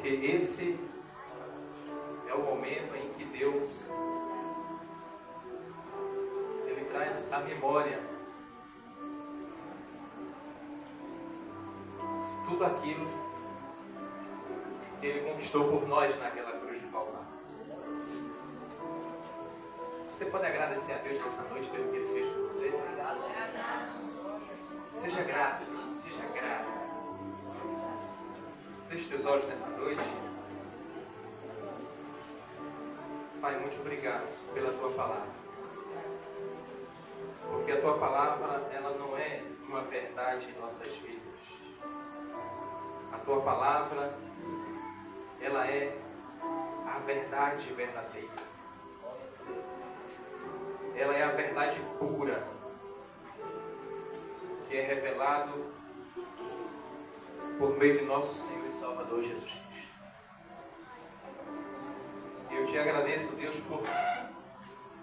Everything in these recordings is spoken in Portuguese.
Porque esse é o momento em que Deus Ele traz à memória tudo aquilo que Ele conquistou por nós naquela cruz de Calvário. Você pode agradecer a Deus nessa noite pelo que Ele fez por você? Seja grato, seja grato. Feche teus olhos nessa noite. Pai, muito obrigado pela Tua palavra. Porque a Tua palavra, ela não é uma verdade em nossas vidas. A Tua palavra, ela é a verdade verdadeira. Ela é a verdade pura, que é revelado por meio de nosso Senhor e Salvador Jesus Cristo. E eu te agradeço, Deus,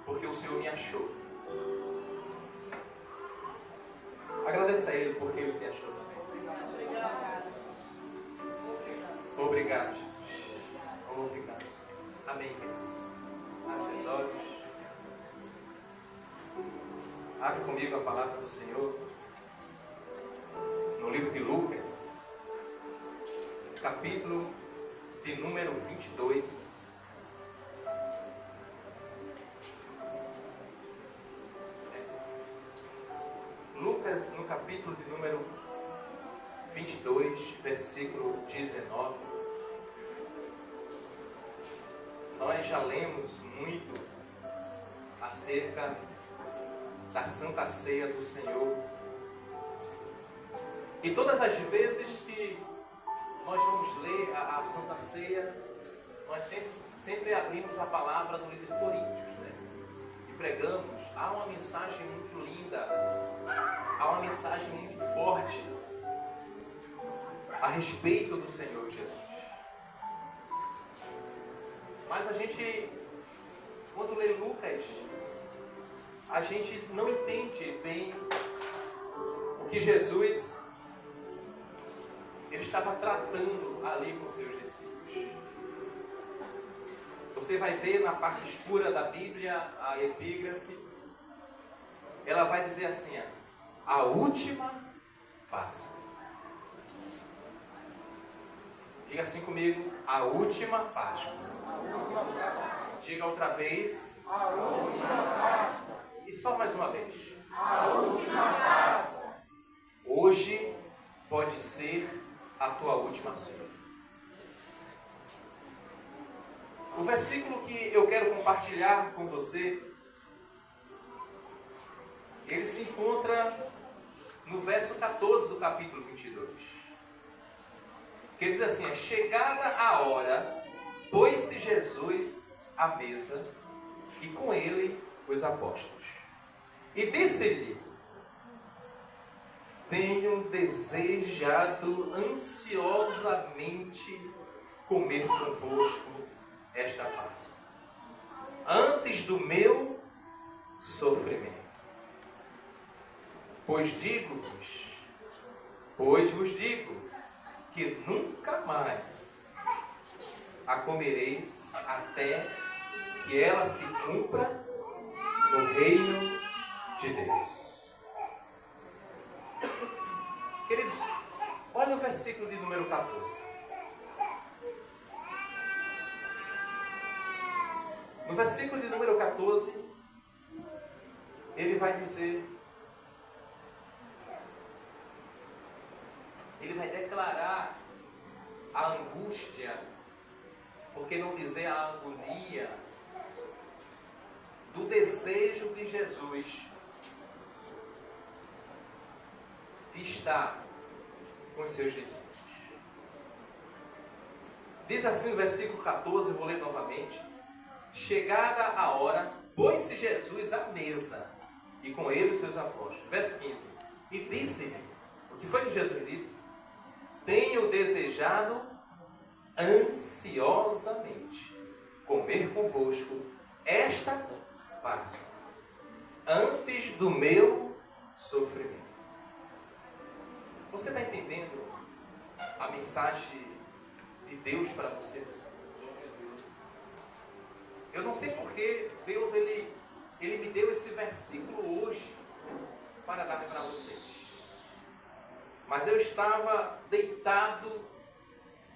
porque o Senhor me achou. Agradeça a Ele porque Ele te achou também. Obrigado, Jesus. Obrigado. Amém, queridos. Abre seus olhos. Abre comigo a palavra do Senhor no livro de Lucas, capítulo de número 22. Lucas, no capítulo de número 22, versículo 19. Nós já lemos muito acerca da Santa Ceia do Senhor. E todas as vezes que nós vamos ler a Santa Ceia, nós sempre abrimos a palavra do livro de Coríntios, né? E pregamos. Há uma mensagem muito linda, há uma mensagem muito forte a respeito do Senhor Jesus. Mas a gente, quando lê Lucas, a gente não entende bem o que Jesus ele estava tratando ali com seus discípulos. Você vai ver na parte escura da Bíblia, a epígrafe, ela vai dizer assim, a última Páscoa. Diga assim comigo, a última Páscoa. Diga outra vez, a última Páscoa. E só mais uma vez. A última Páscoa. Hoje pode ser a tua última ceia. O versículo que eu quero compartilhar com você, ele se encontra no verso 14 do capítulo 22. Que diz assim, chegada a hora, pôs-se Jesus à mesa e com ele os apóstolos. E disse-lhe, tenho desejado ansiosamente comer convosco esta Páscoa, antes do meu sofrimento. Pois vos digo, que nunca mais a comereis até que ela se cumpra no reino de Deus. Queridos, olha o versículo de número 14. No versículo de número 14, ele vai dizer, ele vai declarar a angústia, por que não dizer a agonia, do desejo de Jesus de estar com os seus discípulos. Diz assim no versículo 14, eu vou ler novamente. Chegada a hora, pôs-se Jesus à mesa, e com ele os seus apóstolos. Verso 15. E disse-lhe, o que foi que Jesus disse? Tenho desejado ansiosamente comer convosco esta Páscoa, antes do meu sofrimento. Você está entendendo a mensagem de de Deus para você nessa noite. Eu não sei porque Deus ele me deu esse versículo hoje para dar para vocês. Mas eu estava deitado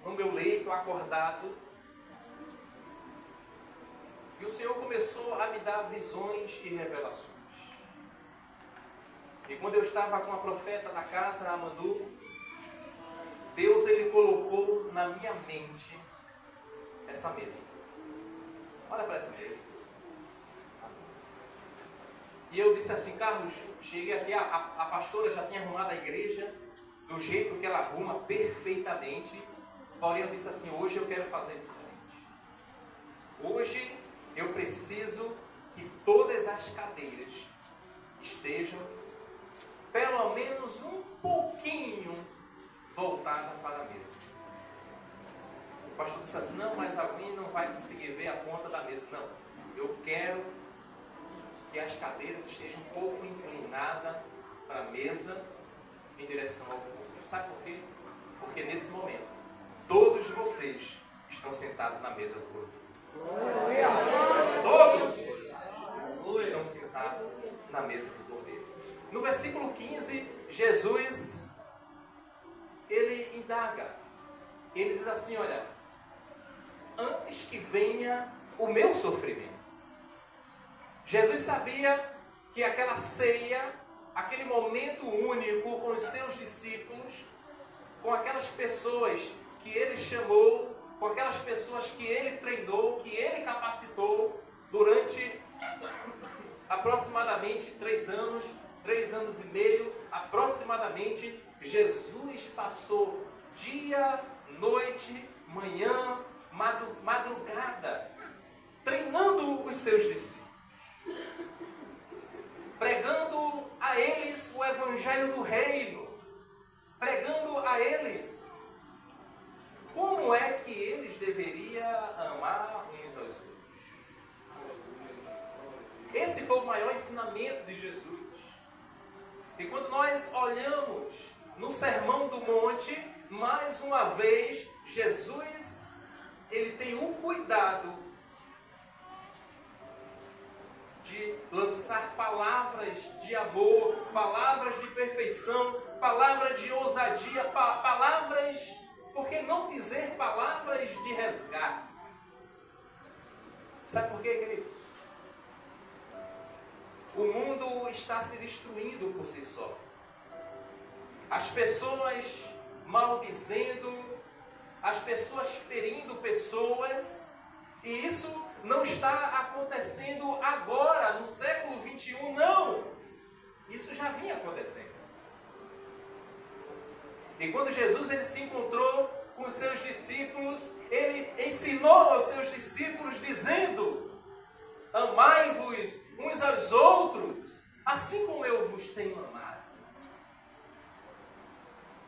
no meu leito, acordado, e o Senhor começou a me dar visões e revelações. E quando eu estava com a profeta da casa, a Manu, Deus ele colocou na minha mente essa mesa. Olha para essa mesa. E eu disse assim, Carlos, cheguei aqui, a pastora já tinha arrumado a igreja do jeito que ela arruma perfeitamente. Porém eu disse assim, hoje eu quero fazer diferente. Hoje eu preciso que todas as cadeiras estejam pelo menos um pouquinho voltada para a mesa. O pastor disse assim, não, mas alguém não vai conseguir ver a ponta da mesa. Não, eu quero que as cadeiras estejam um pouco inclinadas para a mesa em direção ao público. Sabe por quê? Porque nesse momento, todos vocês estão sentados na mesa do corpo. Todos estão sentados na mesa do Cordeiro. No versículo 15, Jesus, ele indaga. Ele diz assim, olha, antes que venha o meu sofrimento. Jesus sabia que aquela ceia, aquele momento único com os seus discípulos, com aquelas pessoas que ele chamou, com aquelas pessoas que ele treinou, que ele capacitou durante aproximadamente 3 anos, 3 anos e meio, aproximadamente, Jesus passou dia, noite, manhã, madrugada, treinando os seus discípulos, pregando a eles o evangelho do reino, pregando a eles como é que eles deveriam amar uns aos outros. Esse foi o maior ensinamento de Jesus. E quando nós olhamos no Sermão do Monte, mais uma vez, Jesus, ele tem o cuidado de lançar palavras de amor, palavras de perfeição, palavras de ousadia, palavras, por que não dizer palavras de resgate? Sabe por quê, queridos? O mundo está se destruindo por si só. As pessoas maldizendo, as pessoas ferindo pessoas, e isso não está acontecendo agora, no século 21, não. Isso já vinha acontecendo. E quando Jesus ele se encontrou com os seus discípulos, ele ensinou aos seus discípulos dizendo: amai-vos uns aos outros, assim como eu vos tenho amado.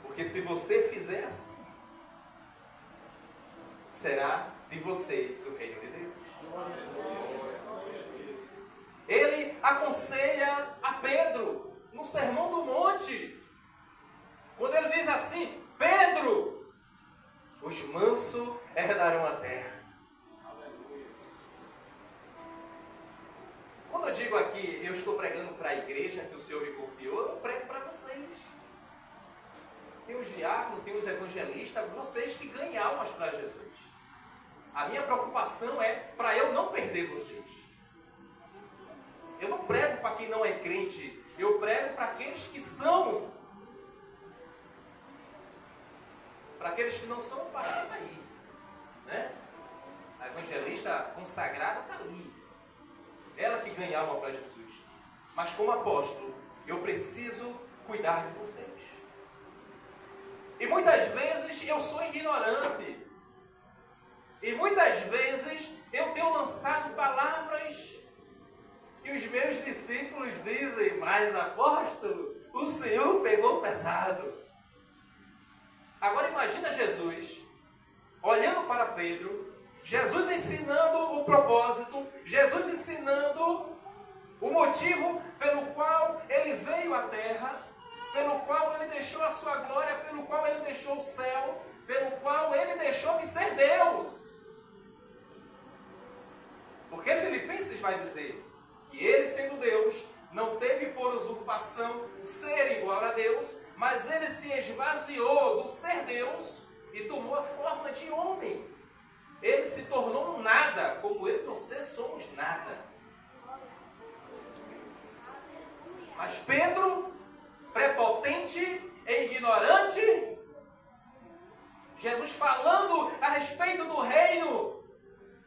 Porque se você fizer assim, será de vocês o reino de Deus. Ele aconselha a Pedro no Sermão do Monte, quando ele diz assim: Pedro, os mansos herdarão a terra. Quando eu digo aqui, eu estou pregando para a igreja que o Senhor me confiou, eu prego para vocês. Tem os diáconos, tem os evangelistas, vocês que ganham almas para Jesus. A minha preocupação é para eu não perder vocês. Eu não prego para quem não é crente, eu prego para aqueles que são. Para aqueles que não são, o pastor está aí. Né? A evangelista consagrada está ali. Ela que ganha alma para Jesus. Mas como apóstolo, eu preciso cuidar de vocês. E muitas vezes eu sou ignorante. E muitas vezes eu tenho lançado palavras que os meus discípulos dizem: mas apóstolo, o Senhor pegou pesado. Agora imagina Jesus olhando para Pedro, Jesus ensinando o propósito, Jesus ensinando o motivo pelo qual ele veio à terra, pelo qual ele deixou a sua glória, pelo qual ele deixou o céu, pelo qual ele deixou de ser Deus. Porque Filipenses vai dizer que ele, sendo Deus, não teve por usurpação ser igual a Deus, mas ele se esvaziou do ser Deus e tomou a forma de homem. Ele se tornou um nada, como eu e você somos nada. Mas Pedro, prepotente e ignorante, Jesus falando a respeito do reino,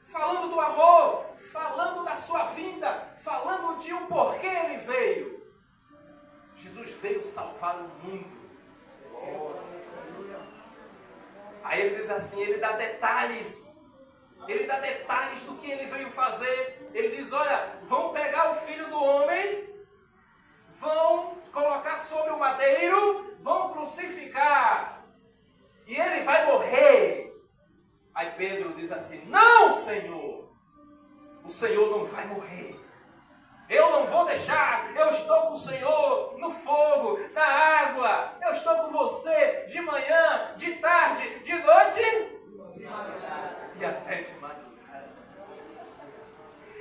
falando do amor, falando da sua vinda, falando de um porquê ele veio. Jesus veio salvar o mundo. Aí ele diz assim, ele dá detalhes do que ele veio fazer. Ele diz, olha, vão pegar o Filho do Homem, vão colocar sobre o madeiro, vão crucificar, e ele vai morrer. Aí Pedro diz assim, não, Senhor, o Senhor não vai morrer. Eu não vou deixar, eu estou com o Senhor no fogo, na água, eu estou com você de manhã, de tarde, de noite e até de madrugada.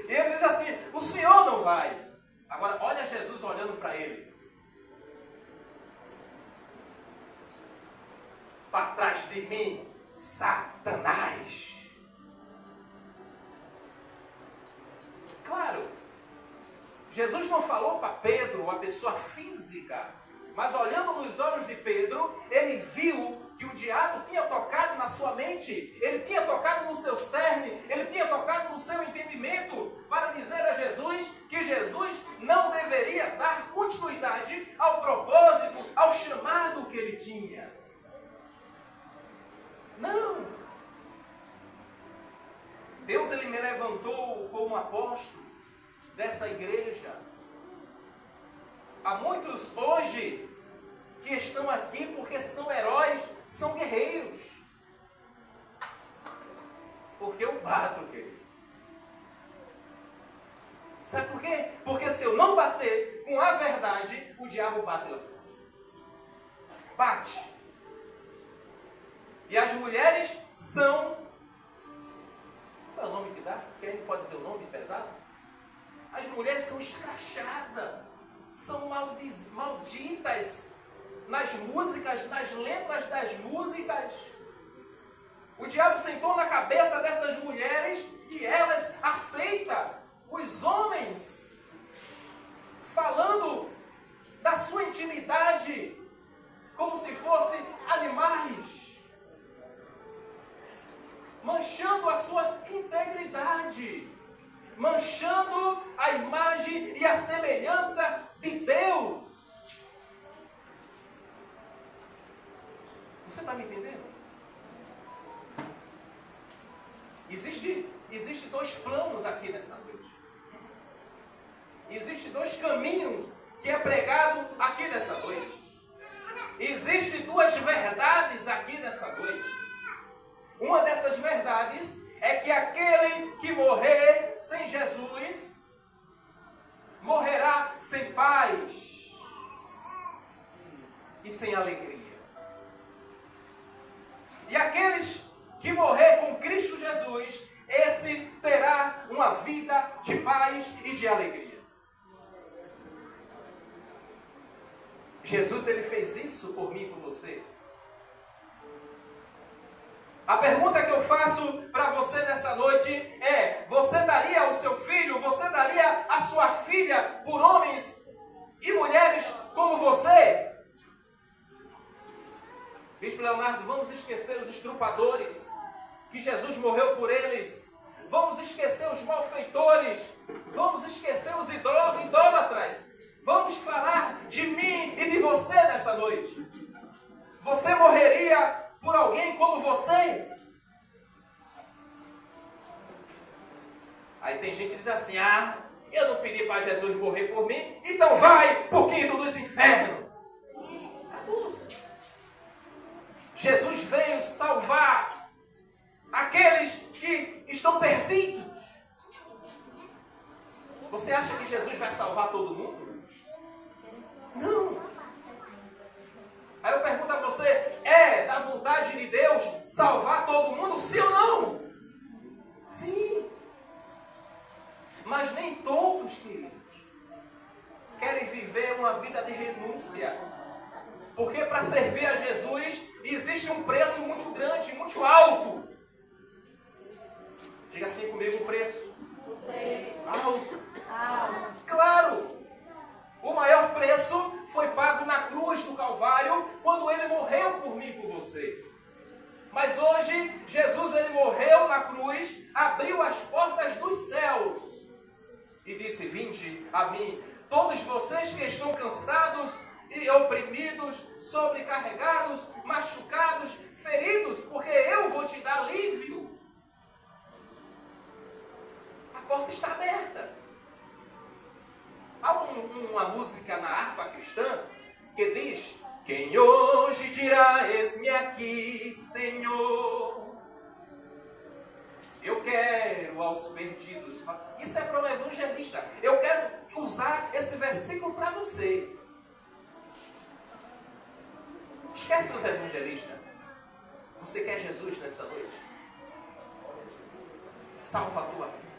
E ele diz assim, o Senhor não vai. Agora olha Jesus olhando para ele. Para trás de mim, Satanás. Claro, Jesus não falou para Pedro, uma pessoa física, mas olhando nos olhos de Pedro, ele viu que o diabo tinha tocado na sua mente, ele tinha tocado no seu cerne, ele tinha tocado no seu entendimento, para dizer a Jesus que Jesus não deveria dar continuidade ao propósito, ao chamado que ele tinha. Não! Deus, ele me levantou como apóstolo dessa igreja. Há muitos hoje que estão aqui porque são heróis, são guerreiros. Porque eu bato, querido. Sabe por quê? Porque se eu não bater com a verdade, o diabo bate lá fora. Bate. E as mulheres são... Qual é o nome que dá? Quem pode dizer o nome pesado? As mulheres são escrachadas, são malditas nas músicas, nas letras das músicas. O diabo sentou na cabeça dessas mulheres e elas aceitam os homens falando da sua intimidade como se fossem animais, manchando a sua integridade, manchando a imagem e a semelhança de Deus. Você está me entendendo? Existem dois planos aqui nessa noite. Existem dois caminhos que é pregado aqui nessa noite. Existem duas verdades aqui nessa noite. Uma dessas verdades é que aquele que morrer sem Jesus morrerá sem paz e sem alegria. E aqueles que morrer com Cristo Jesus, esse terá uma vida de paz e de alegria. Jesus, ele fez isso por mim e por você. A pergunta que eu faço para você nessa noite é: você daria o seu filho, você daria a sua filha por homens e mulheres como você? Bispo Leonardo, vamos esquecer os estrupadores, que Jesus morreu por eles. Vamos esquecer os malfeitores. Vamos esquecer os idólatras. Vamos falar de mim e de você nessa noite. Você morreria por alguém como você? Aí tem gente que diz assim: ah, eu não pedi para Jesus morrer por mim, então vai para o quinto dos infernos. Abusa. Jesus veio salvar aqueles que estão perdidos. Você acha que Jesus vai salvar todo mundo? Não. Aí eu pergunto a você: é da vontade vontade de Deus salvar todo mundo, sim ou não? Sim. Mas nem todos, queridos, querem viver uma vida de renúncia. Porque para servir a Jesus existe um preço muito grande, muito alto. Diga assim comigo, o preço. O preço. Alto. Alto. Claro. O maior preço foi pago na cruz do Calvário, quando Ele morreu por mim e por você. Mas hoje, Jesus ele morreu na cruz, abriu as portas dos céus e disse: vinde a mim, todos vocês que estão cansados e oprimidos, sobrecarregados, machucados, feridos, porque eu vou te dar alívio. A porta está aberta. Há uma música na harpa cristã que diz: quem hoje dirá, eis-me aqui, Senhor. Eu quero aos perdidos. Isso é para o evangelista. Eu quero usar esse versículo para você. Esquece os evangelistas. Você quer Jesus nessa noite? Salva a tua vida.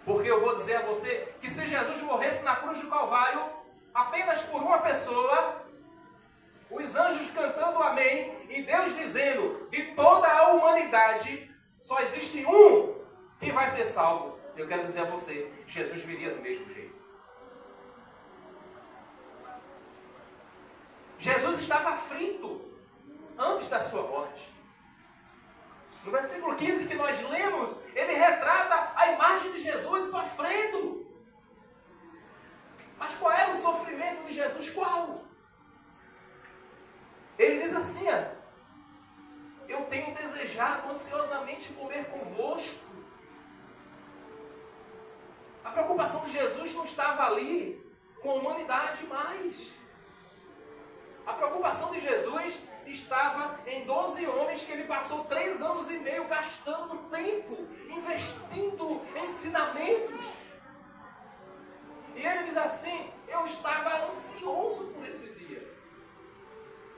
Porque eu vou dizer a você que se Jesus morresse na cruz do Calvário, apenas por uma pessoa, os anjos cantando amém, e Deus dizendo, de toda a humanidade, só existe um que vai ser salvo. Eu quero dizer a você, Jesus viria do mesmo jeito. Jesus estava aflito antes da sua morte. No versículo 15 que nós lemos, ele retrata a imagem de Jesus sofrendo. Mas qual era o sofrimento de Jesus? Qual? Ele diz assim: eu tenho desejado ansiosamente comer convosco. A preocupação de Jesus não estava ali com a humanidade mais. A preocupação de Jesus estava em 12 homens que ele passou 3 anos e meio gastando tempo, investindo em ensinamentos. E ele diz assim: eu estava ansioso por esse dia.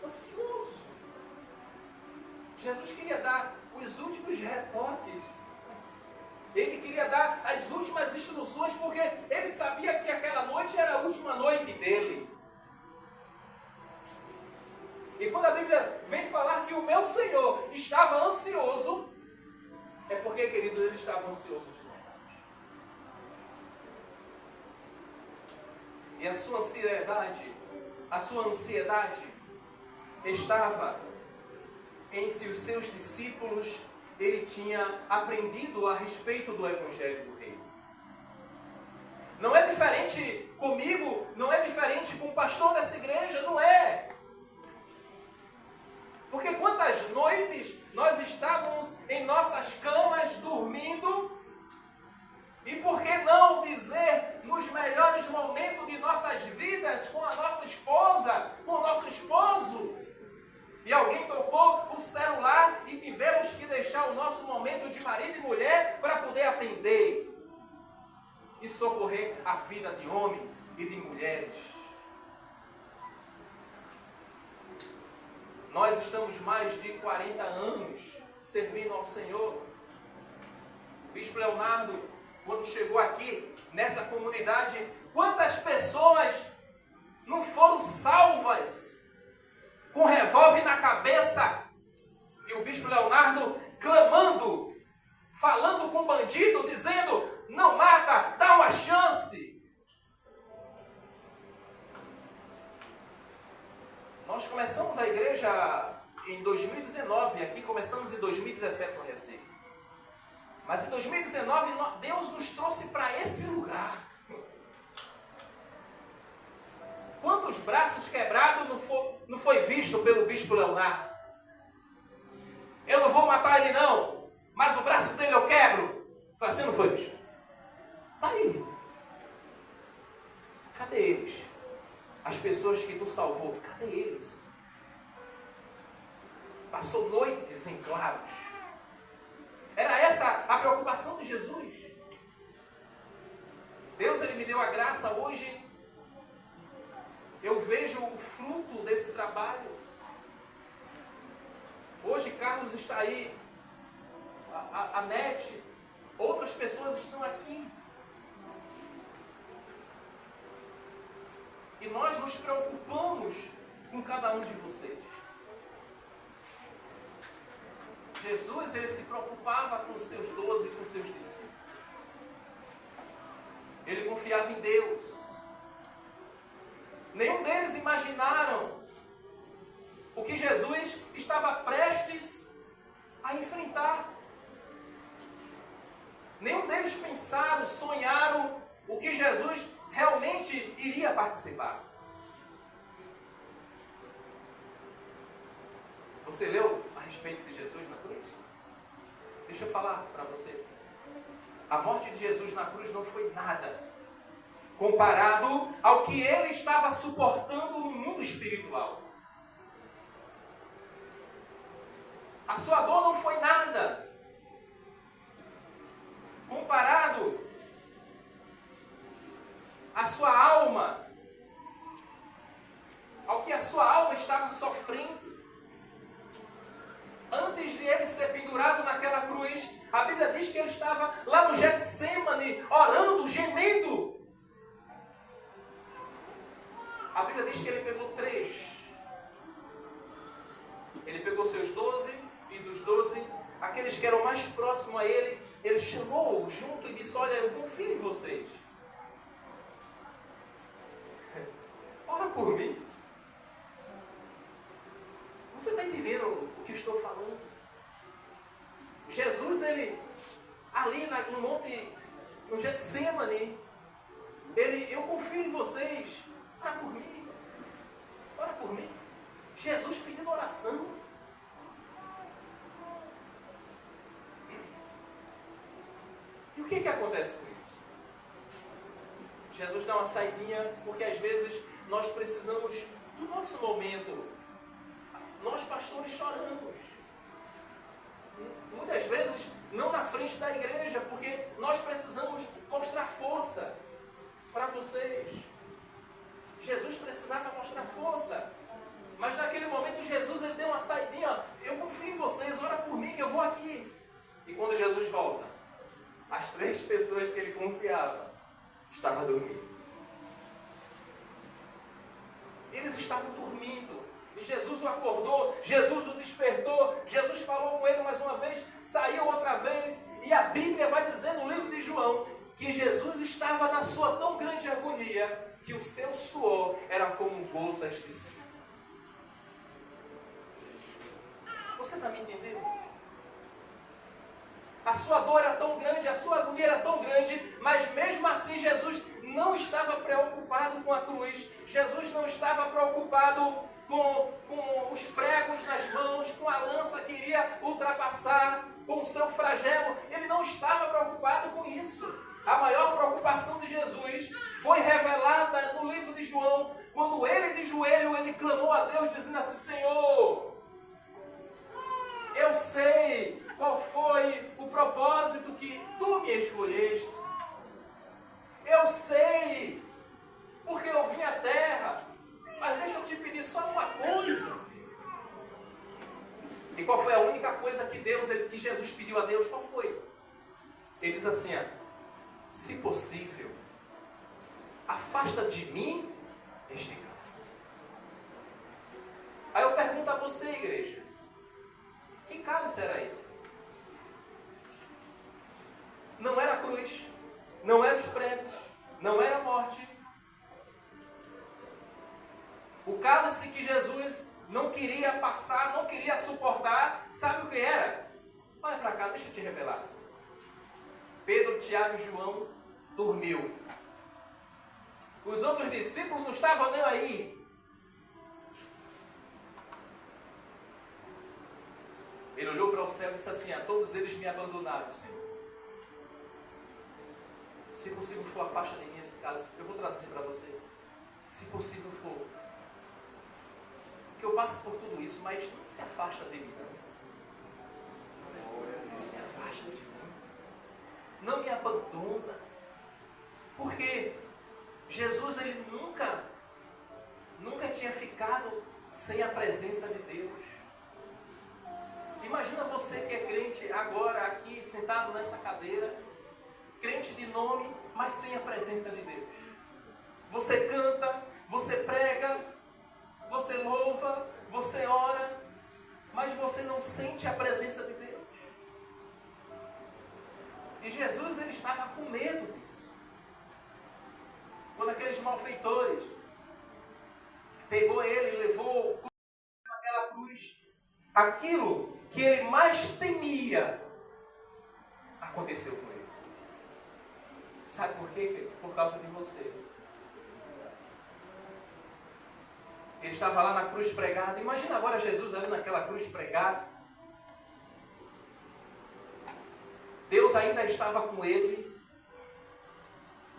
Ansioso. Jesus queria dar os últimos retoques. Ele queria dar as últimas instruções, porque ele sabia que aquela noite era a última noite dele. E quando a Bíblia vem falar que o meu Senhor estava ansioso, é porque, querido, ele estava ansioso de verdade. E a sua ansiedade estava em se os seus discípulos, ele tinha aprendido a respeito do Evangelho do Reino. Não é diferente comigo, não é diferente com o pastor dessa igreja, não é. Porque quantas noites nós estávamos em nossas camas dormindo, e por que não dizer nos melhores momentos de nossas vidas com a nossa esposa, com o nosso esposo, e alguém tocou o celular e tivemos que deixar o nosso momento de marido e mulher para poder atender e socorrer a vida de homens e de mulheres. Nós estamos mais de 40 anos servindo ao Senhor. O Bispo Leonardo, quando chegou aqui nessa comunidade, quantas pessoas não foram salvas com revólver na cabeça? E o Bispo Leonardo clamando, falando com o bandido, dizendo: não mata, dá uma chance. Nós começamos a igreja em 2019, aqui começamos em 2017 no Recife. Mas em 2019 Deus nos trouxe para esse lugar. Quantos braços quebrados não foi visto pelo Bispo Leonardo? Eu não vou matar ele não, mas o braço dele eu quebro. Foi assim, não foi, Bispo? Aí, cadê eles? As pessoas que tu salvou, cadê eles? Passou noites em claros. Era essa a preocupação de Jesus. Deus, ele me deu a graça hoje. Eu vejo o fruto desse trabalho. Hoje Carlos está aí, a Nete, outras pessoas estão aqui. E nós nos preocupamos com cada um de vocês. Jesus, ele se preocupava com os seus 12, com os seus discípulos. Ele confiava em Deus. Nenhum deles imaginaram o que Jesus estava prestes a enfrentar. Nenhum deles pensaram, sonharam o que Jesus realmente iria participar. Você leu a respeito de Jesus na cruz? Deixa eu falar para você. A morte de Jesus na cruz não foi nada comparado ao que ele estava suportando no mundo espiritual. A sua dor não foi nada comparado à sua alma, ao que a sua alma estava sofrendo. Antes de ele ser pendurado naquela cruz, a Bíblia diz que ele estava lá no Getsêmani, orando, gemendo. A Bíblia diz que ele pegou 3. Ele pegou seus 12, e dos 12, aqueles que eram mais próximos a ele, ele chamou junto e disse: olha, eu confio em vocês. Ora por mim. Você está entendendo o que estou falando? Jesus, ele, ali no monte, no Getsêmani, eu confio em vocês. Ora por mim. Ora por mim. Jesus pedindo oração. E o que acontece com isso? Jesus dá uma saidinha, porque às vezes nós precisamos do nosso momento. Nós pastores choramos. Muitas vezes não na frente da igreja, porque nós precisamos mostrar força para vocês. Jesus precisava mostrar força. Mas naquele momento Jesus, ele deu uma saidinha. Eu confio em vocês, ora por mim que eu vou aqui. E quando Jesus volta, as 3 pessoas que ele confiava estavam dormindo. Eles estavam dormindo. E Jesus o acordou, Jesus o despertou, Jesus falou com ele mais uma vez, saiu outra vez. E a Bíblia vai dizer no livro de João que Jesus estava na sua tão grande agonia que o seu suor era como gotas de sangue. Você está me entendendo? A sua dor era tão grande, a sua agonia era tão grande, mas mesmo assim Jesus não estava preocupado com a cruz. Jesus não estava preocupado com os pregos nas mãos, com a lança que iria ultrapassar, com o seu flagelo. Ele não estava preocupado com isso. A maior preocupação de Jesus foi revelada no livro de João, quando ele de joelho, ele clamou a Deus dizendo assim: Senhor, eu sei qual foi o propósito que tu me escolheste. Eu sei, porque eu vim à terra. Mas deixa eu te pedir só uma coisa, Senhor. E qual foi a única coisa que Jesus pediu a Deus? Qual foi? Ele diz assim: se possível, afasta de mim este cálice. Aí eu pergunto a você, igreja, que cálice era esse? Não era a cruz, não eram os pregos, não era a morte. O cálice que Jesus não queria passar, não queria suportar, sabe o que era? Olha para cá, deixa eu te revelar. Pedro, Tiago e João dormiu. Os outros discípulos não estavam nem aí. Ele olhou para o céu e disse assim: todos eles me abandonaram, Senhor. Se possível for, afasta de mim esse cálice. Eu vou traduzir para você. Se possível for, que eu passe por tudo isso, mas não se afasta de mim, não. Não se afasta de mim. Não me abandona. Porque Jesus, ele nunca tinha ficado sem a presença de Deus. Imagina você que é crente agora, aqui, sentado nessa cadeira, crente de nome, mas sem a presença de Deus. Você canta, você prega, você louva, você ora, mas você não sente a presença de Deus. E Jesus, ele estava com medo disso. Quando aqueles malfeitores pegou ele e levou naquela cruz, aquilo que ele mais temia aconteceu com ele. Sabe por quê? Por causa de você. Ele estava lá na cruz pregado. Imagina agora Jesus ali naquela cruz pregado. Deus ainda estava com ele.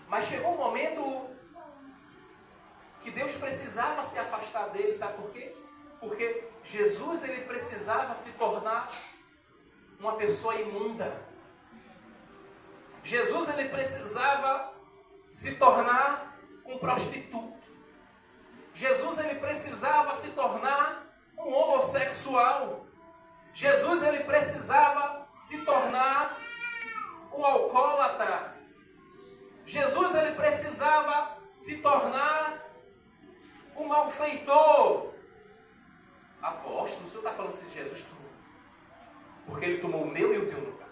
Mas chegou um momento que Deus precisava se afastar dele. Sabe por quê? Porque Jesus, ele precisava se tornar uma pessoa imunda. Jesus, ele precisava se tornar um prostituto. Jesus, ele precisava se tornar um homossexual. Jesus, ele precisava se tornar um alcoólatra. Jesus, ele precisava se tornar um malfeitor. Apóstolo, o senhor está falando assim, Jesus tomou. Porque ele tomou o meu e o teu lugar.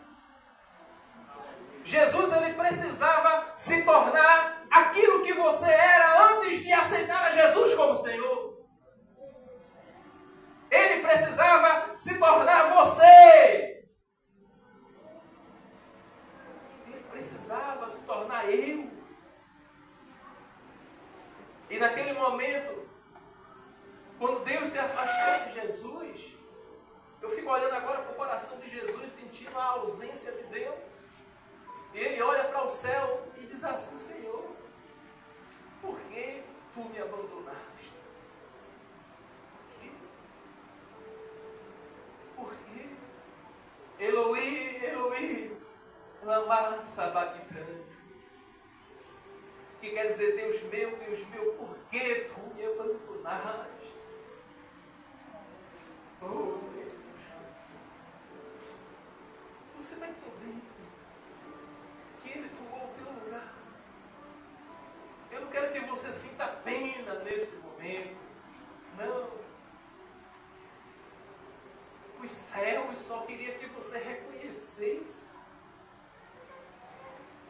Jesus, ele precisava se tornar aquilo que você era antes de aceitar a Jesus como Senhor. Ele precisava se tornar você. Ele precisava se tornar eu. E naquele momento, quando Deus se afastou de Jesus, eu fico olhando agora para o coração de Jesus, sentindo a ausência de Deus. E ele olha para o céu e diz assim: Senhor, por que tu me abandonaste? Por quê? Eloi, Eloi, lama sabachthani. Que quer dizer, Deus meu, por que tu me abandonaste? Oh, Deus. Você vai entender que Ele tomou o teu lugar. Eu não quero que você sinta pena nesse momento. Não. Os céus só queria que você reconhecesse.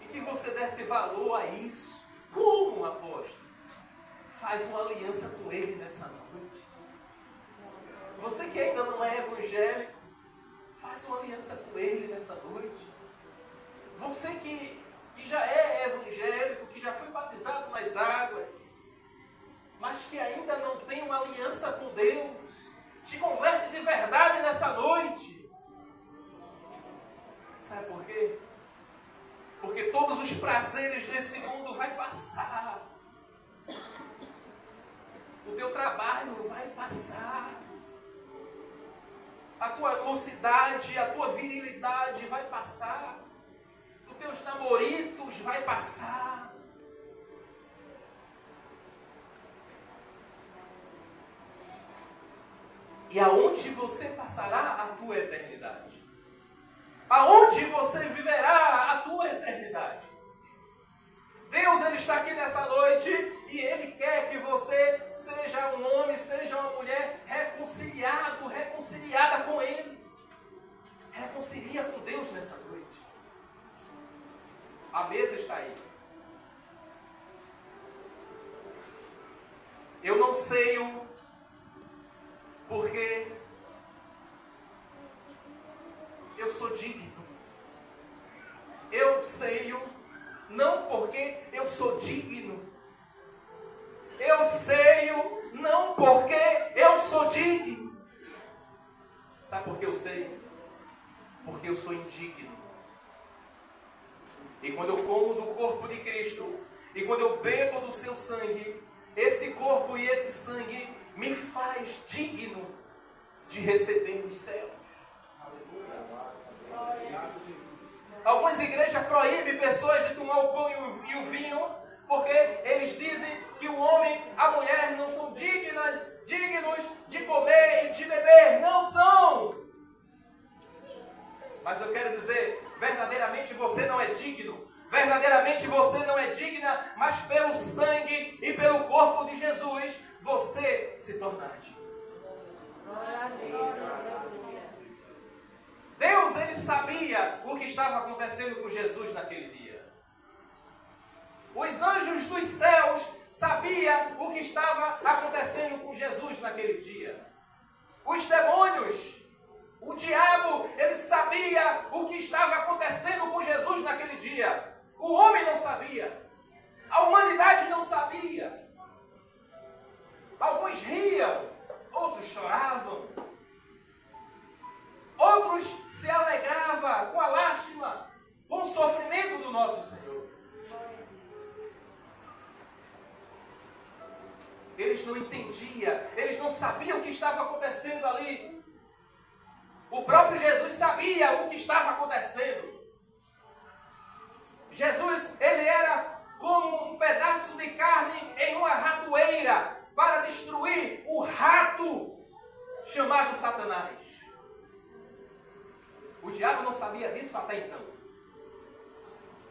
E que você desse valor a isso. Como, apóstolo? Faz uma aliança com Ele nessa noite. Você que ainda não é evangélico, faz uma aliança com Ele nessa noite. Você que já é evangélico, que já foi batizado nas águas, mas que ainda não tem uma aliança com Deus, te converte de verdade nessa noite. Sabe por quê? Porque todos os prazeres desse mundo vai passar. O teu trabalho vai passar. A tua mocidade, a tua virilidade vai passar. Os teus namoritos vai passar. E aonde você passará a tua eternidade? Aonde você viverá a tua eternidade? Deus, ele está aqui nessa noite e Ele quer que você seja um homem, seja uma mulher reconciliado, reconciliada com Ele. Reconcilia com Deus nessa noite. A mesa está aí. Eu não sei o porquê eu sou digno. Eu sei não porque eu sou digno. Eu sei não porque eu sou digno. Sabe por que eu sei? Porque eu sou indigno. E quando eu como do corpo de Cristo, e quando eu bebo do seu sangue, esse corpo e esse sangue me faz digno de receber os céus. Algumas igrejas proíbem pessoas de tomar o pão e o vinho, porque eles dizem que o homem, a mulher não são dignos de comer e de beber. Não são. verdadeiramente você não é digno, verdadeiramente você não é digna, mas pelo sangue e pelo corpo de Jesus, você se tornará digno. Deus, ele sabia o que estava acontecendo com Jesus naquele dia. Os anjos dos céus sabiam o que estava acontecendo com Jesus naquele dia. Os demônios, o diabo, ele sabia o que estava acontecendo com Jesus naquele dia. O homem não sabia. A humanidade não sabia. Alguns riam, outros choravam. Outros se alegravam com a lástima, com o sofrimento do nosso Senhor. Eles não entendiam, eles não sabiam o que estava acontecendo ali. O próprio Jesus sabia o que estava acontecendo. Jesus, ele era como um pedaço de carne em uma ratoeira para destruir o rato chamado Satanás. O diabo não sabia disso até então.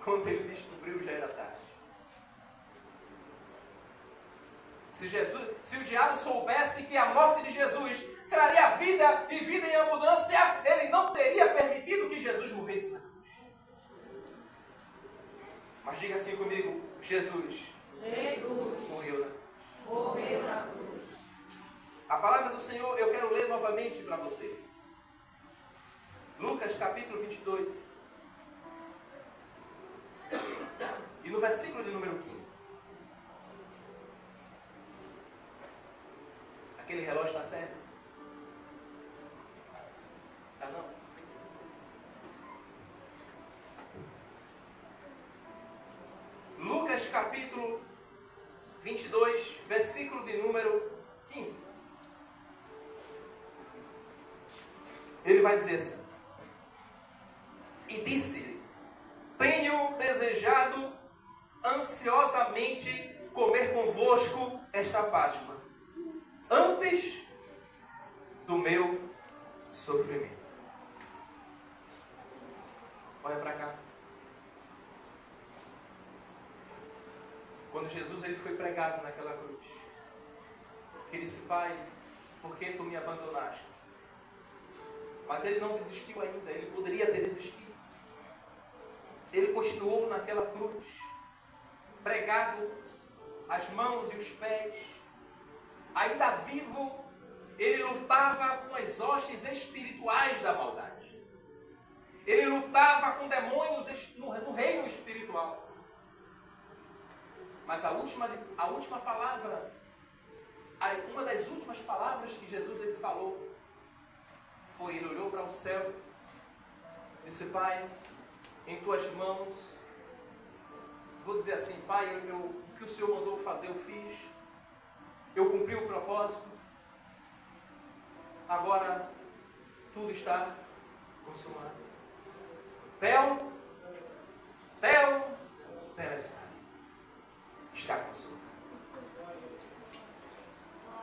Quando ele descobriu, já era tarde. Se o diabo soubesse que a morte de Jesus traria vida e vida em abundância, ele não teria permitido que Jesus morresse na cruz. Mas diga assim comigo: Jesus morreu na cruz. A palavra do Senhor eu quero ler novamente para você. Lucas capítulo 22. E no versículo de número 15. Aquele relógio está certo? Tá não? Lucas capítulo 22, versículo de número 15. Ele vai dizer assim: e disse-lhe: tenho desejado ansiosamente comer convosco esta Páscoa, antes do meu sofrimento. Olha para cá. Quando Jesus ele foi pregado naquela cruz, que disse: Pai, por que tu me abandonaste? Mas ele não desistiu ainda, ele poderia ter desistido. Ele continuou naquela cruz, pregado, as mãos e os pés. Ainda vivo, ele lutava com as hostes espirituais da maldade. Ele lutava com demônios no reino espiritual. Mas a última palavra, uma das últimas palavras que Jesus ele falou, foi: ele olhou para o céu, disse: Pai, em tuas mãos, vou dizer assim, Pai, o que o Senhor mandou fazer eu fiz, eu cumpri o propósito, agora tudo está consumado. Telestai, está consumado.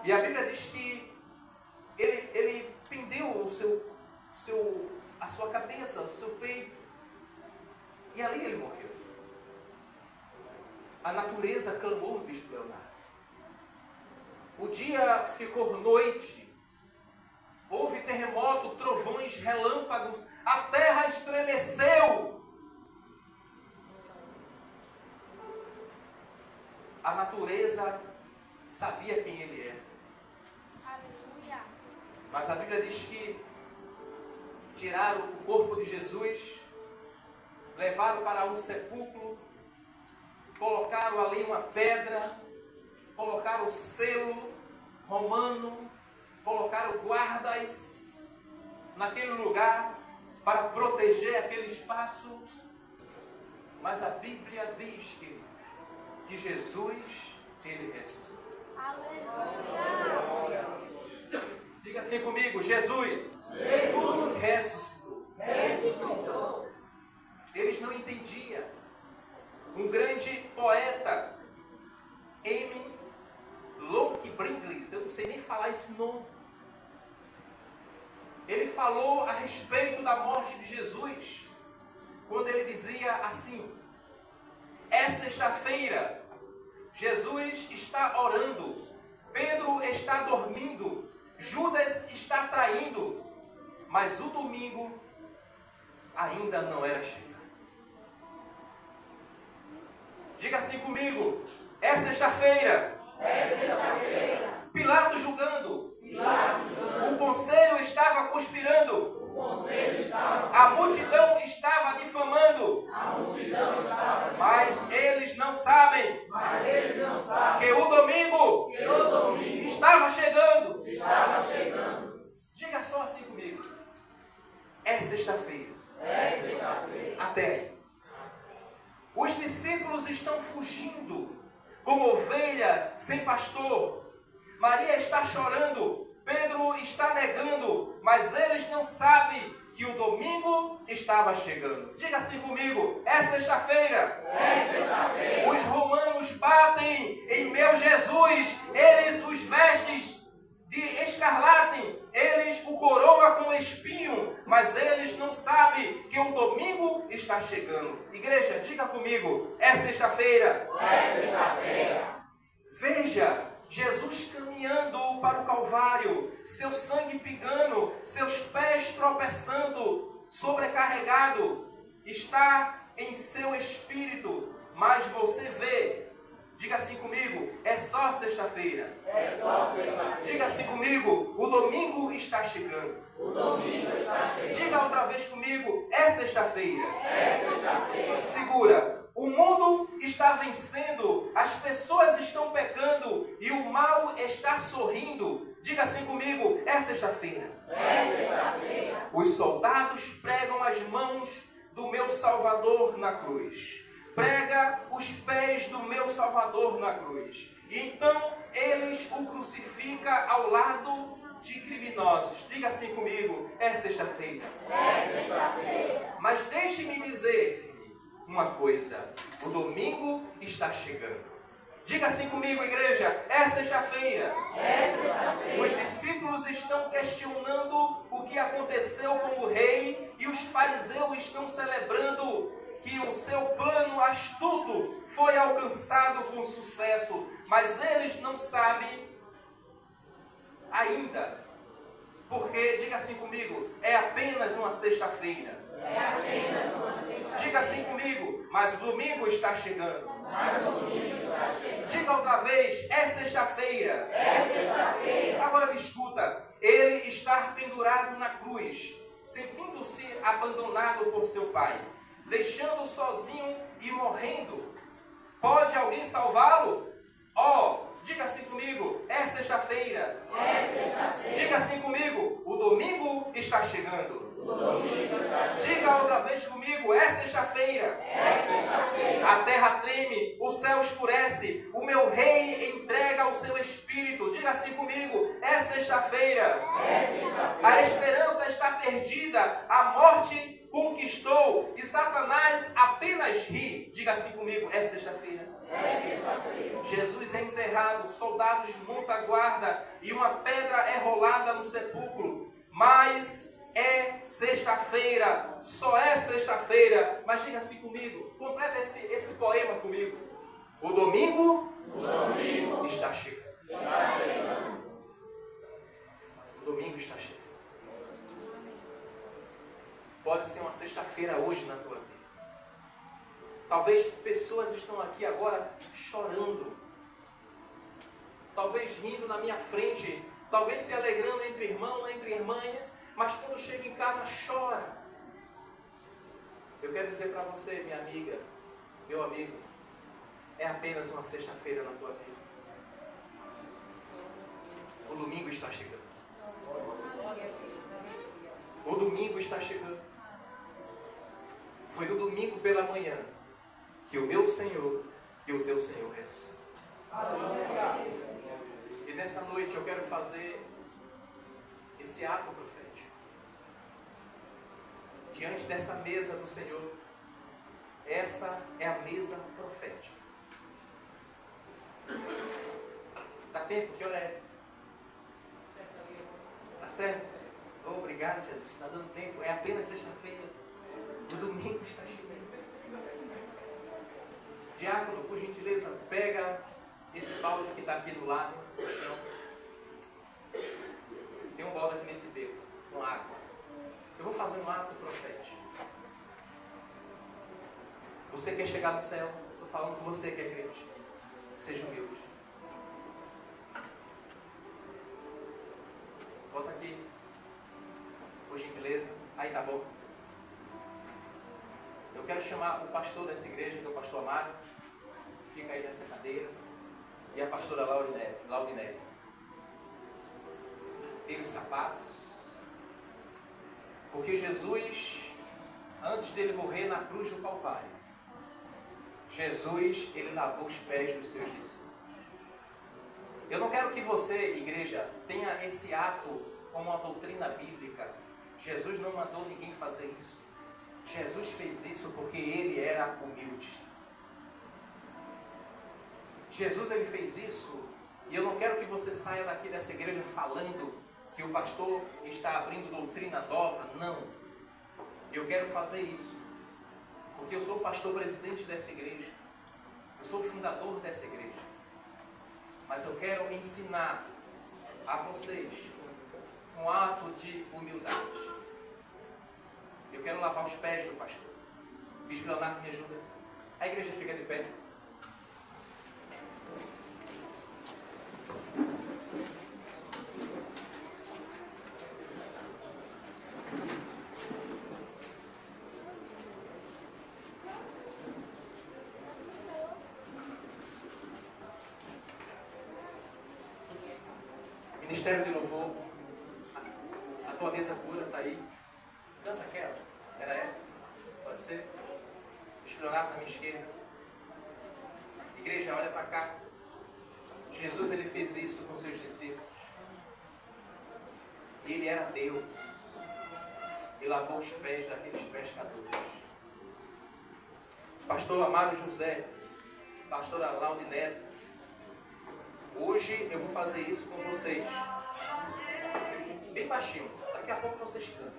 E a Bíblia diz que ele pendeu a sua cabeça, o seu peito, e ali ele morreu. A natureza clamou, bispo Leonardo. O dia ficou noite. Houve terremoto, trovões, relâmpagos. A terra estremeceu. A natureza sabia quem ele é. Aleluia. Mas a Bíblia diz que tiraram o corpo de Jesus, levaram para um sepulcro, colocaram ali uma pedra, colocaram o selo romano, colocaram guardas naquele lugar para proteger aquele espaço. Mas a Bíblia diz que Jesus, ele ressuscitou. Aleluia. Diga assim comigo: Jesus ressuscitou. Eles não entendiam. Um grande poeta, M. Locke Bringles, eu não sei nem falar esse nome. Ele falou a respeito da morte de Jesus. quando ele dizia assim: é sexta-feira, Jesus está orando, Pedro está dormindo, Judas está traindo, mas o domingo ainda não era chegado. Diga assim comigo: é sexta-feira. Pilatos julgando. O conselho estava conspirando. A multidão estava difamando. Mas eles não sabem que o domingo estava chegando. Diga só assim comigo: é sexta-feira. Até aí. Os discípulos estão fugindo como ovelha sem pastor. Maria está chorando, Pedro está negando, mas eles não sabem que o domingo estava chegando. Diga assim comigo: é sexta-feira. Os romanos batem em meu Jesus, eles os vestem de escarlate, eles o coroam com espinho, mas eles não sabem que o domingo está chegando. Igreja, diga comigo: é sexta-feira. Veja Jesus caminhando para o Calvário, seu sangue pingando, seus pés tropeçando, sobrecarregado, está em seu espírito, mas você vê. Diga assim comigo: é só sexta-feira. Diga assim comigo: o domingo está chegando. Diga outra vez comigo: é sexta-feira. Segura. O mundo está vencendo, as pessoas estão pecando e o mal está sorrindo. Diga assim comigo: é sexta-feira. Os soldados pregam as mãos do meu Salvador na cruz. Prega os pés do meu Salvador na cruz. E então eles o crucificam ao lado de criminosos. Diga assim comigo: é sexta-feira. Mas deixe-me dizer uma coisa: o domingo está chegando. Diga assim comigo, igreja: é sexta-feira. Os discípulos estão questionando o que aconteceu com o rei e os fariseus estão celebrando que o seu plano astuto foi alcançado com sucesso, mas eles não sabem ainda, porque, diga assim comigo, é apenas uma sexta-feira. Diga assim comigo: mas o domingo está chegando. Diga outra vez: é sexta-feira. Agora me escuta: ele está pendurado na cruz, sentindo-se abandonado por seu pai, deixando sozinho e morrendo. Pode alguém salvá-lo? Diga assim comigo: é sexta-feira. Diga assim comigo: o domingo está chegando. Diga outra vez comigo: é sexta-feira. A terra treme, o céu escurece, o meu rei entrega o seu espírito. Diga assim comigo: é sexta-feira. A esperança está perdida, a morte conquistou e Satanás apenas ri. Diga assim comigo: é sexta-feira. Jesus é enterrado, soldados montam a guarda e uma pedra é rolada no sepulcro. Mas é sexta-feira, só é sexta-feira. Mas diga assim comigo, completa esse poema comigo: o domingo está chegando. O domingo está chegando. Pode ser uma sexta-feira hoje na tua vida. Talvez pessoas estão aqui agora chorando, talvez rindo na minha frente, talvez se alegrando entre irmãos, entre irmãs, mas quando chega em casa chora. Eu quero dizer para você, minha amiga, meu amigo, é apenas uma sexta-feira na tua vida. O domingo está chegando. O domingo está chegando. Foi no domingo pela manhã que o meu Senhor e o teu Senhor ressuscitou. E nessa noite eu quero fazer esse ato profético. Diante dessa mesa do Senhor, essa é a mesa profética. Dá tempo? Que hora é? Tá certo? Obrigado, Jesus. Está dando tempo. É apenas sexta-feira. O domingo está chegando. Diácono, por gentileza, pega esse balde que está aqui do lado, no chão. Tem um balde aqui nesse beco, com água. Eu vou fazer um ato profético. Você quer chegar no céu? Estou falando com você que é crente. Seja humilde. Bota aqui. Por gentileza. Aí tá bom. Eu quero chamar o pastor dessa igreja, que é o pastor Amaro. Fica aí nessa cadeira. E a pastora Laudinete. Tira os sapatos. Porque Jesus, antes dele morrer na cruz do Calvário, Jesus, ele lavou os pés dos seus discípulos. Eu não quero que você, igreja, tenha esse ato como uma doutrina bíblica. Jesus não mandou ninguém fazer isso. Jesus fez isso porque ele era humilde. Jesus, ele fez isso, e eu não quero que você saia daqui dessa igreja falando que o pastor está abrindo doutrina nova. Não. Eu quero fazer isso porque eu sou o pastor presidente dessa igreja. Eu sou o fundador dessa igreja. Mas eu quero ensinar a vocês um ato de humildade. Eu quero lavar os pés do pastor. Bispo Leonardo, me ajuda. A igreja fica de pé. Ministério de Louvor, a tua mesa pura está aí. Canta aquela. Era essa? Pode ser? Bispo Leonardo na minha esquerda. Igreja, olha para cá. Jesus, ele fez isso com seus discípulos. Ele era Deus. E lavou os pés daqueles pescadores. Pastor Amaro José, pastora Laudinete, hoje eu vou fazer isso com vocês. Bem baixinho. Daqui a pouco vocês cantam.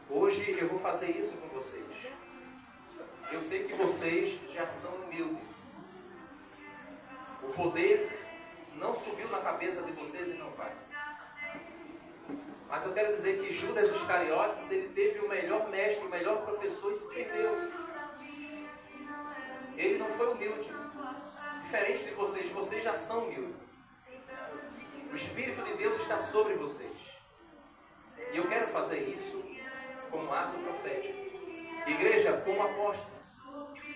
Hoje eu vou fazer isso com vocês. Eu sei que vocês já são humildes. O poder não subiu na cabeça de vocês e não vai. Mas eu quero dizer que Judas Iscariotes, ele teve o melhor mestre, o melhor professor e se perdeu. Ele não foi humilde. Diferente de vocês, vocês já são humildes. O Espírito de Deus está sobre vocês. E eu quero fazer isso como ato profético. Igreja, como apóstolo,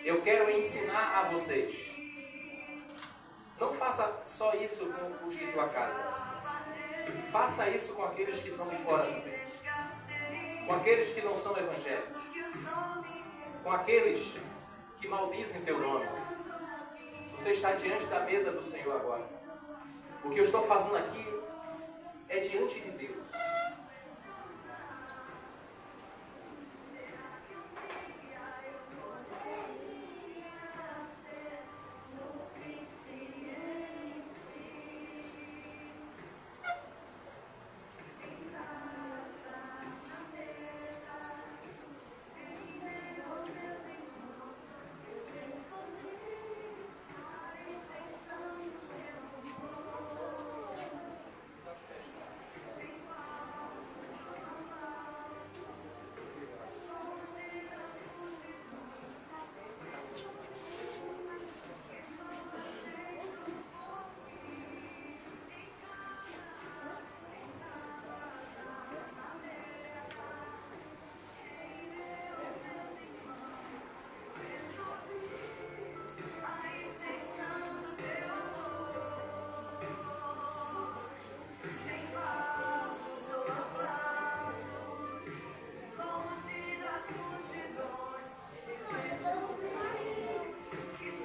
eu quero ensinar a vocês. Não faça só isso com os de tua casa. Faça isso com aqueles que são de fora também. Com aqueles que não são evangélicos. Com aqueles que maldizem teu nome. Você está diante da mesa do Senhor agora. O que eu estou fazendo aqui é diante de Deus.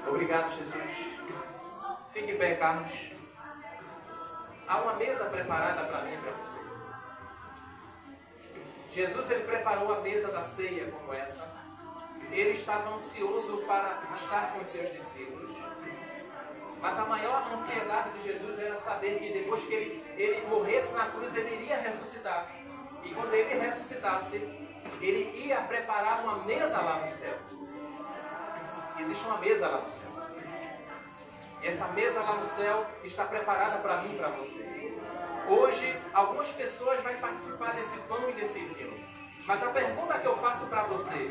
Obrigado, Jesus. Fique em pé, Carlos. Há uma mesa preparada para mim e para você. Jesus, ele preparou a mesa da ceia como essa. Ele estava ansioso para estar com os seus discípulos. Mas a maior ansiedade de Jesus era saber que depois que ele morresse na cruz, ele iria ressuscitar. E quando ele ressuscitasse, ele ia preparar uma mesa lá no céu. Existe uma mesa lá no céu. E essa mesa lá no céu está preparada para mim e para você. Hoje, algumas pessoas vão participar desse pão e desse vinho. Mas a pergunta que eu faço para você: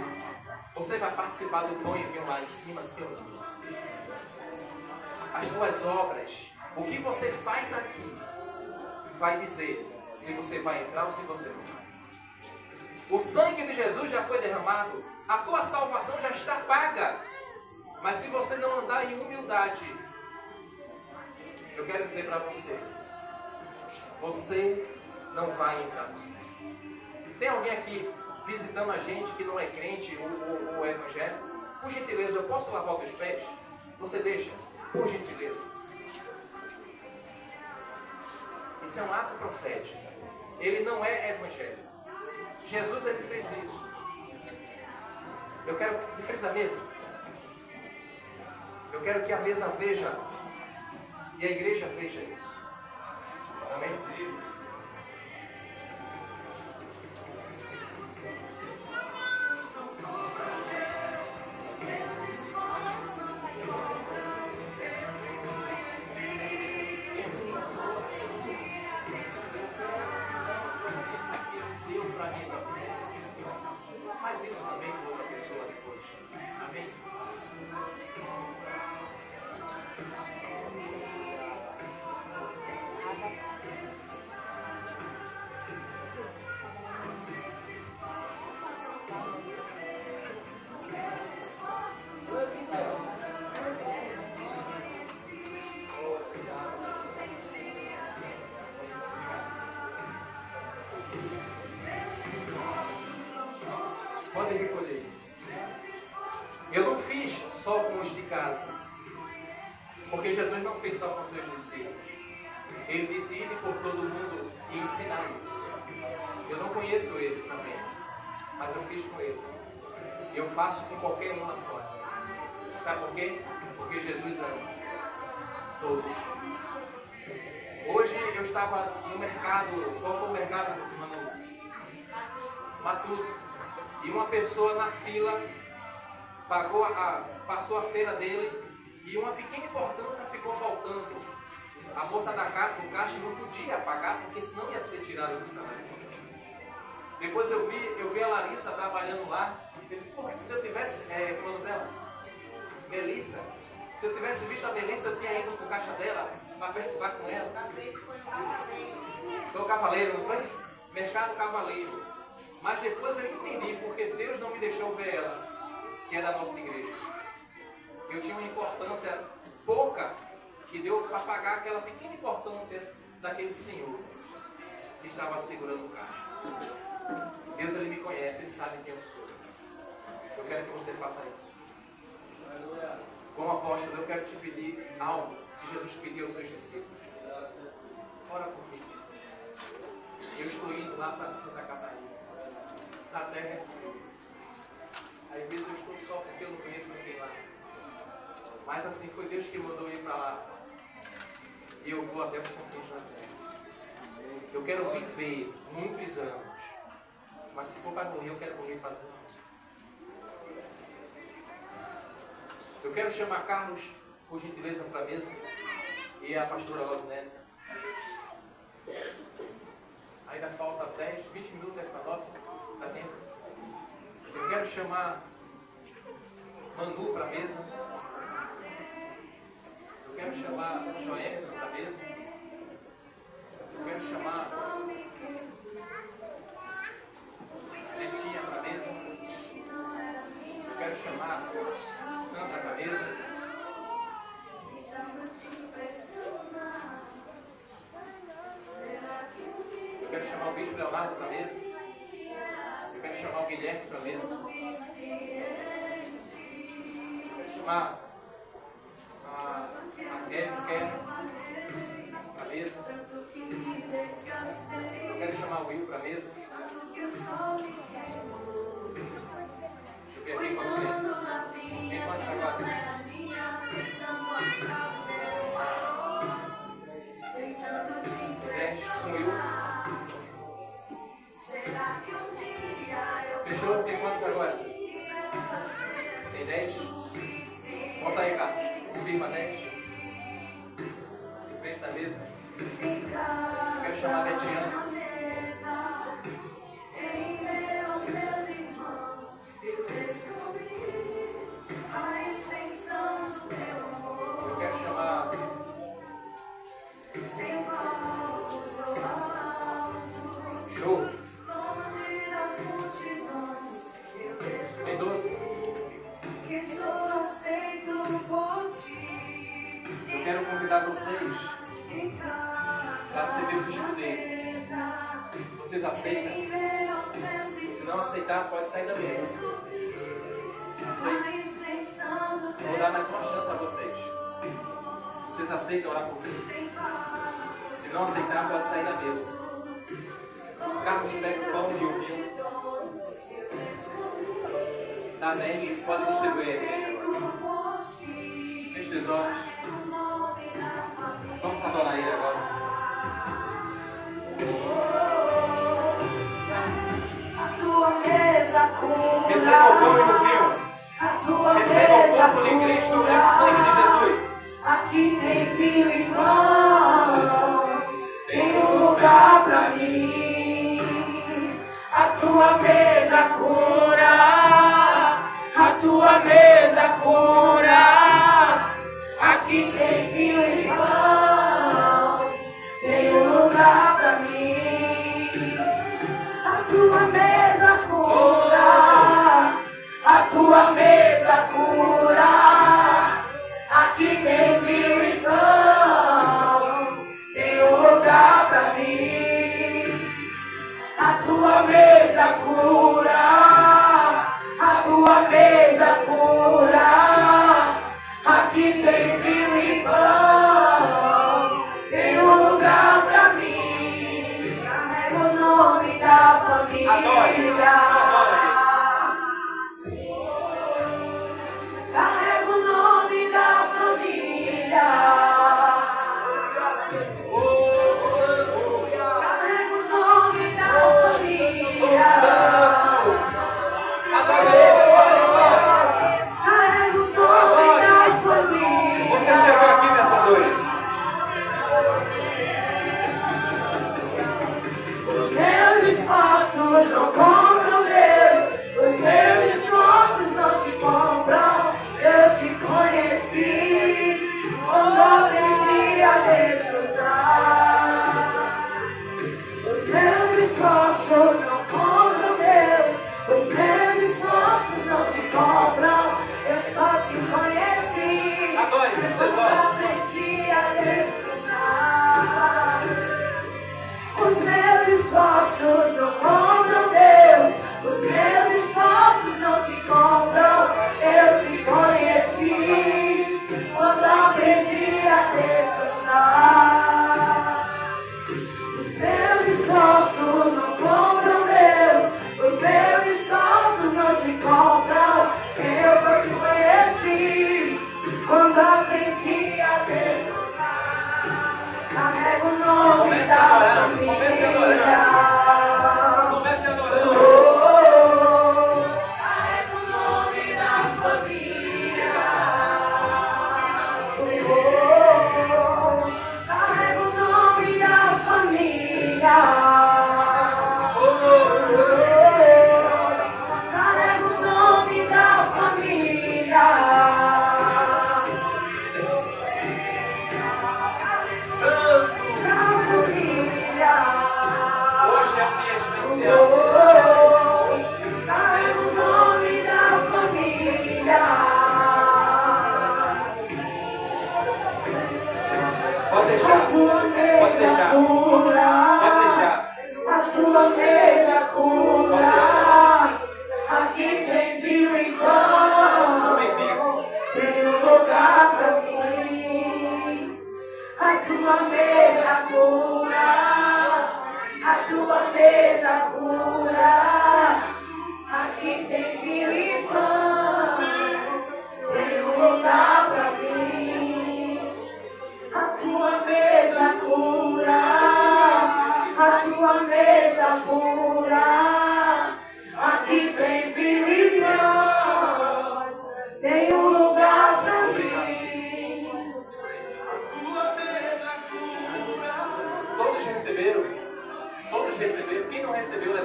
você vai participar do pão e vinho lá em cima, sim ou não? As tuas obras, o que você faz aqui, vai dizer se você vai entrar ou se você não vai. O sangue de Jesus já foi derramado, a tua salvação já está paga. Mas se você não andar em humildade, eu quero dizer para você, você não vai entrar no céu. Tem alguém aqui visitando a gente que não é crente ou evangélico? Por gentileza, eu posso lavar os teus pés? Você deixa? Por gentileza. Isso é um ato profético. Ele não é evangélico. Jesus, ele fez isso. Eu quero, de frente da mesa, eu quero que a mesa veja e a igreja veja isso. Amém? Faz isso também com outra pessoa depois. Amém? Podem recolher. Eu não fiz só com os de casa, porque Jesus não fez só com seus discípulos. Ele disse: ide por todo mundo e ensinar isso. Eu não conheço ele também, mas eu fiz com ele. Eu faço com qualquer um lá fora. Sabe por quê? Porque Jesus ama todos. Hoje eu estava no mercado. Qual foi o mercado, Manu? Matuto. E uma pessoa na fila passou a feira dele e uma pequena importância ficou faltando. A moça do caixa não podia pagar porque senão ia ser tirada do salário. Depois eu vi a Larissa trabalhando lá. Eu disse: porra, se eu tivesse, como é o nome dela? Melissa. Se eu tivesse visto a Melissa, eu tinha ido pro caixa dela para perturbar com ela. Foi o Cavaleiro, não foi? Mercado Cavaleiro. Mas depois eu entendi porque Deus não me deixou ver ela, que é da nossa igreja. Eu tinha uma importância pouca que deu para pagar aquela pequena importância daquele senhor que estava segurando o caixa. Deus, ele me conhece, ele sabe quem eu sou. Eu quero que você faça isso. Como apóstolo, eu quero te pedir algo que Jesus pediu aos seus discípulos. Ora por mim. Eu estou indo lá para Santa Catarina. A terra é fria. Às vezes eu estou só porque eu não conheço ninguém lá. Mas assim, foi Deus que mandou ir para lá. E eu vou até os confins da terra. Eu quero viver muitos anos. Mas se for para morrer, eu quero morrer fazendo. Eu quero chamar Carlos, por gentileza, para a mesa. E a pastora Laudinete. Ainda falta 10, 20 minutos, deve estar 9. Dá tempo. Eu quero chamar Manu para a mesa. Eu quero chamar Joelson para a mesa. Eu quero chamar Letinha para a mesa. Eu quero chamar Sandra para a mesa. Eu quero chamar o Bispo Leonardo para a mesa. Eu quero chamar o Guilherme para a mesa. Eu quero chamar a Kevin para a mesa. Eu quero chamar o Will para a mesa. Deixa eu ver aqui com você. Quem pode agora? Com o Will. Fechou? Tem quantos agora? Tem 10? Conta aí, Carlos. Confirma 10. De frente da mesa. Quero chamar a Betiana. Eu quero chamar. Show. Tem 12. Eu quero convidar vocês para ser meus escudeiros. Vocês aceitam? Se não aceitar, pode sair da mesa. Aceita? Vou dar mais uma chance a vocês. Vocês aceitam orar por mim? Se não aceitar, pode sair da mesa. Carlos, pega o pão e o vinho. Dá 10, pode distribuir a igreja agora. Feche os olhos. Vamos adorar Ele agora. Receba o pão e o vinho. Receba o corpo de Cristo e o sangue de Jesus. Aqui tem vinho e pão, tem um lugar pra mim. A tua mesa cura, a tua mesa cura. Aqui tem vinho e pão, tem um lugar pra mim. A tua mesa cura, a tua mesa cura. Aqui tem vinho e pão, tem um lugar pra mim. A tua mesa cura, a tua mesa cura. Aqui tem vinho e pão, tem um lugar pra mim. Carrega o nome da família. Carrega o nome da família. Carrega o nome da família. Adora Ele agora. Carrega o nome da família. Você chegou aqui nessa noite. Os meus esforços não compram Deus. Os meus esforços não te compram. Eu te conheci quando aprendi a descansar. Os meus esforços não compram Deus. Os meus esforços não te compram. Eu só te conheci Adore, feche os quando olhos. aprendi a descansar. Os meus esforços não compram Deus. Os meus esforços não te compram. Eu te conheci quando aprendi a descansar. Os meus esforços não compram Deus.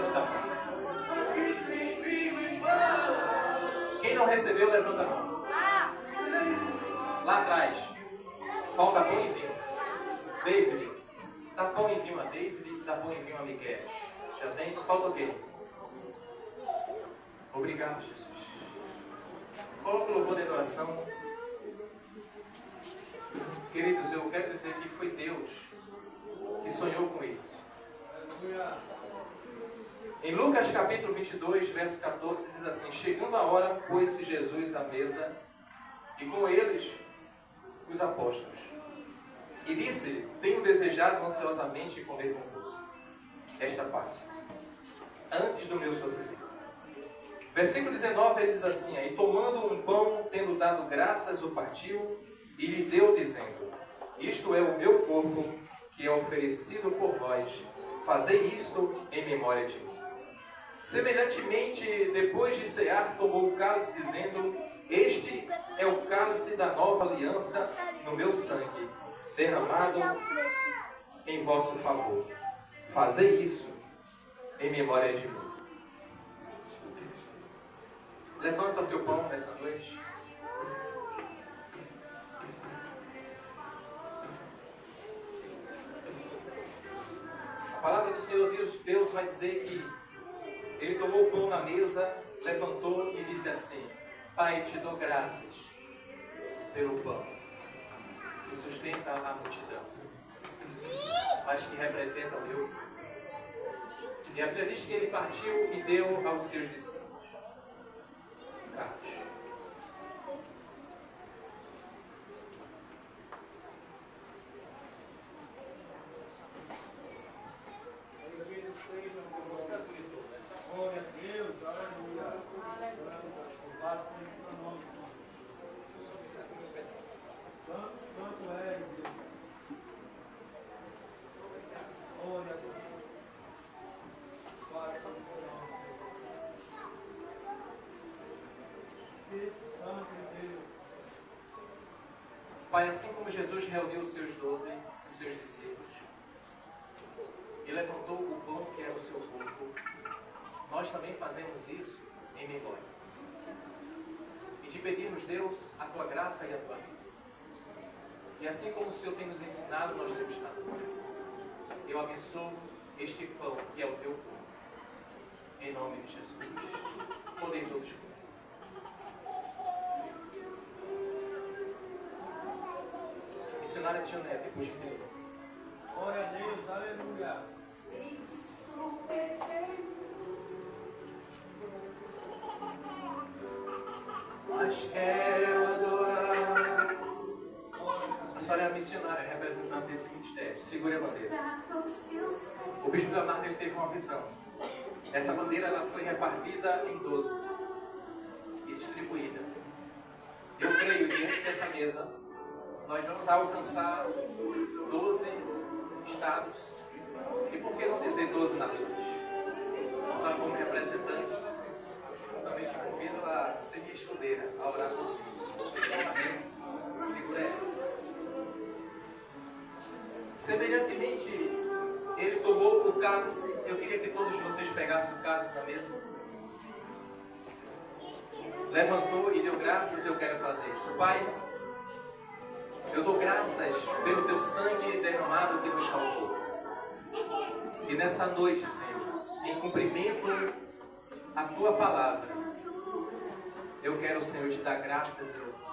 levanta a mão. Quem não recebeu, levanta a mão. Lá atrás, falta pão e vinho. David, dá pão e vinho a David, dá pão e vinho a Miguel. Já tem? Falta o quê? Obrigado, Jesus. Coloca o louvor de adoração. Queridos, eu quero dizer que foi Deus que sonhou com isso. Em Lucas capítulo 22, verso 14, diz assim: chegando a hora, pôs-se Jesus à mesa, e com eles os apóstolos. E disse: tenho desejado ansiosamente comer convosco esta Páscoa, antes do meu sofrimento. Versículo 19, ele diz assim: aí tomando um pão, tendo dado graças, o partiu e lhe deu, dizendo: isto é o meu corpo, que é oferecido por vós, fazei isto em memória de mim. Semelhantemente, depois de cear, tomou o cálice, dizendo: este é o cálice da nova aliança no meu sangue, derramado em vosso favor. Fazei isso em memória de mim. Levanta o teu pão nessa noite. A palavra do Senhor Deus vai dizer que ele tomou o pão na mesa, levantou e disse assim: Pai, te dou graças pelo pão que sustenta a multidão, mas que representa o meu corpo. E a Bíblia diz que ele partiu e deu aos seus discípulos. Carlos. Glória a Deus, aleluia. Louvado seja o nome do Senhor. Santo, santo é Deus. Glória a Deus. Louvado seja o nome do Senhor. Espírito Santo de Deus. Pai, assim como Jesus reuniu os seus 12, os seus discípulos, e levantou o pão que era o seu corpo, nós também fazemos isso em memória. E te pedimos, Deus, a tua graça e a tua bênção. E assim como o Senhor tem nos ensinado, nós temos fazer. Eu abençoo este pão que é o teu corpo. Em nome de Jesus. Podem todos comer. Missionária Tionete, por gentileza. Glória a Deus, aleluia. Sei que sou perfeito, Mas quero adorar. A senhora é a missionária, representante desse ministério. Segure a bandeira. trato os teus pés. O bispo Leonardo ele teve uma visão. Essa bandeira ela foi repartida em 12 e distribuída. Eu creio que diante dessa mesa nós vamos alcançar 12 estados e por que não dizer 12 nações? Só como representante, eu também te convido a ser minha escudeira, a orar comigo. Segura ela. Semelhantemente, ele tomou o cálice. Eu queria que todos vocês pegassem o cálice da mesa. Levantou e deu graças. Eu quero fazer isso. Pai, eu dou graças pelo teu sangue derramado que nos salvou. E nessa noite, Senhor, em cumprimento à tua palavra, eu quero, Senhor, te dar graças e louvores.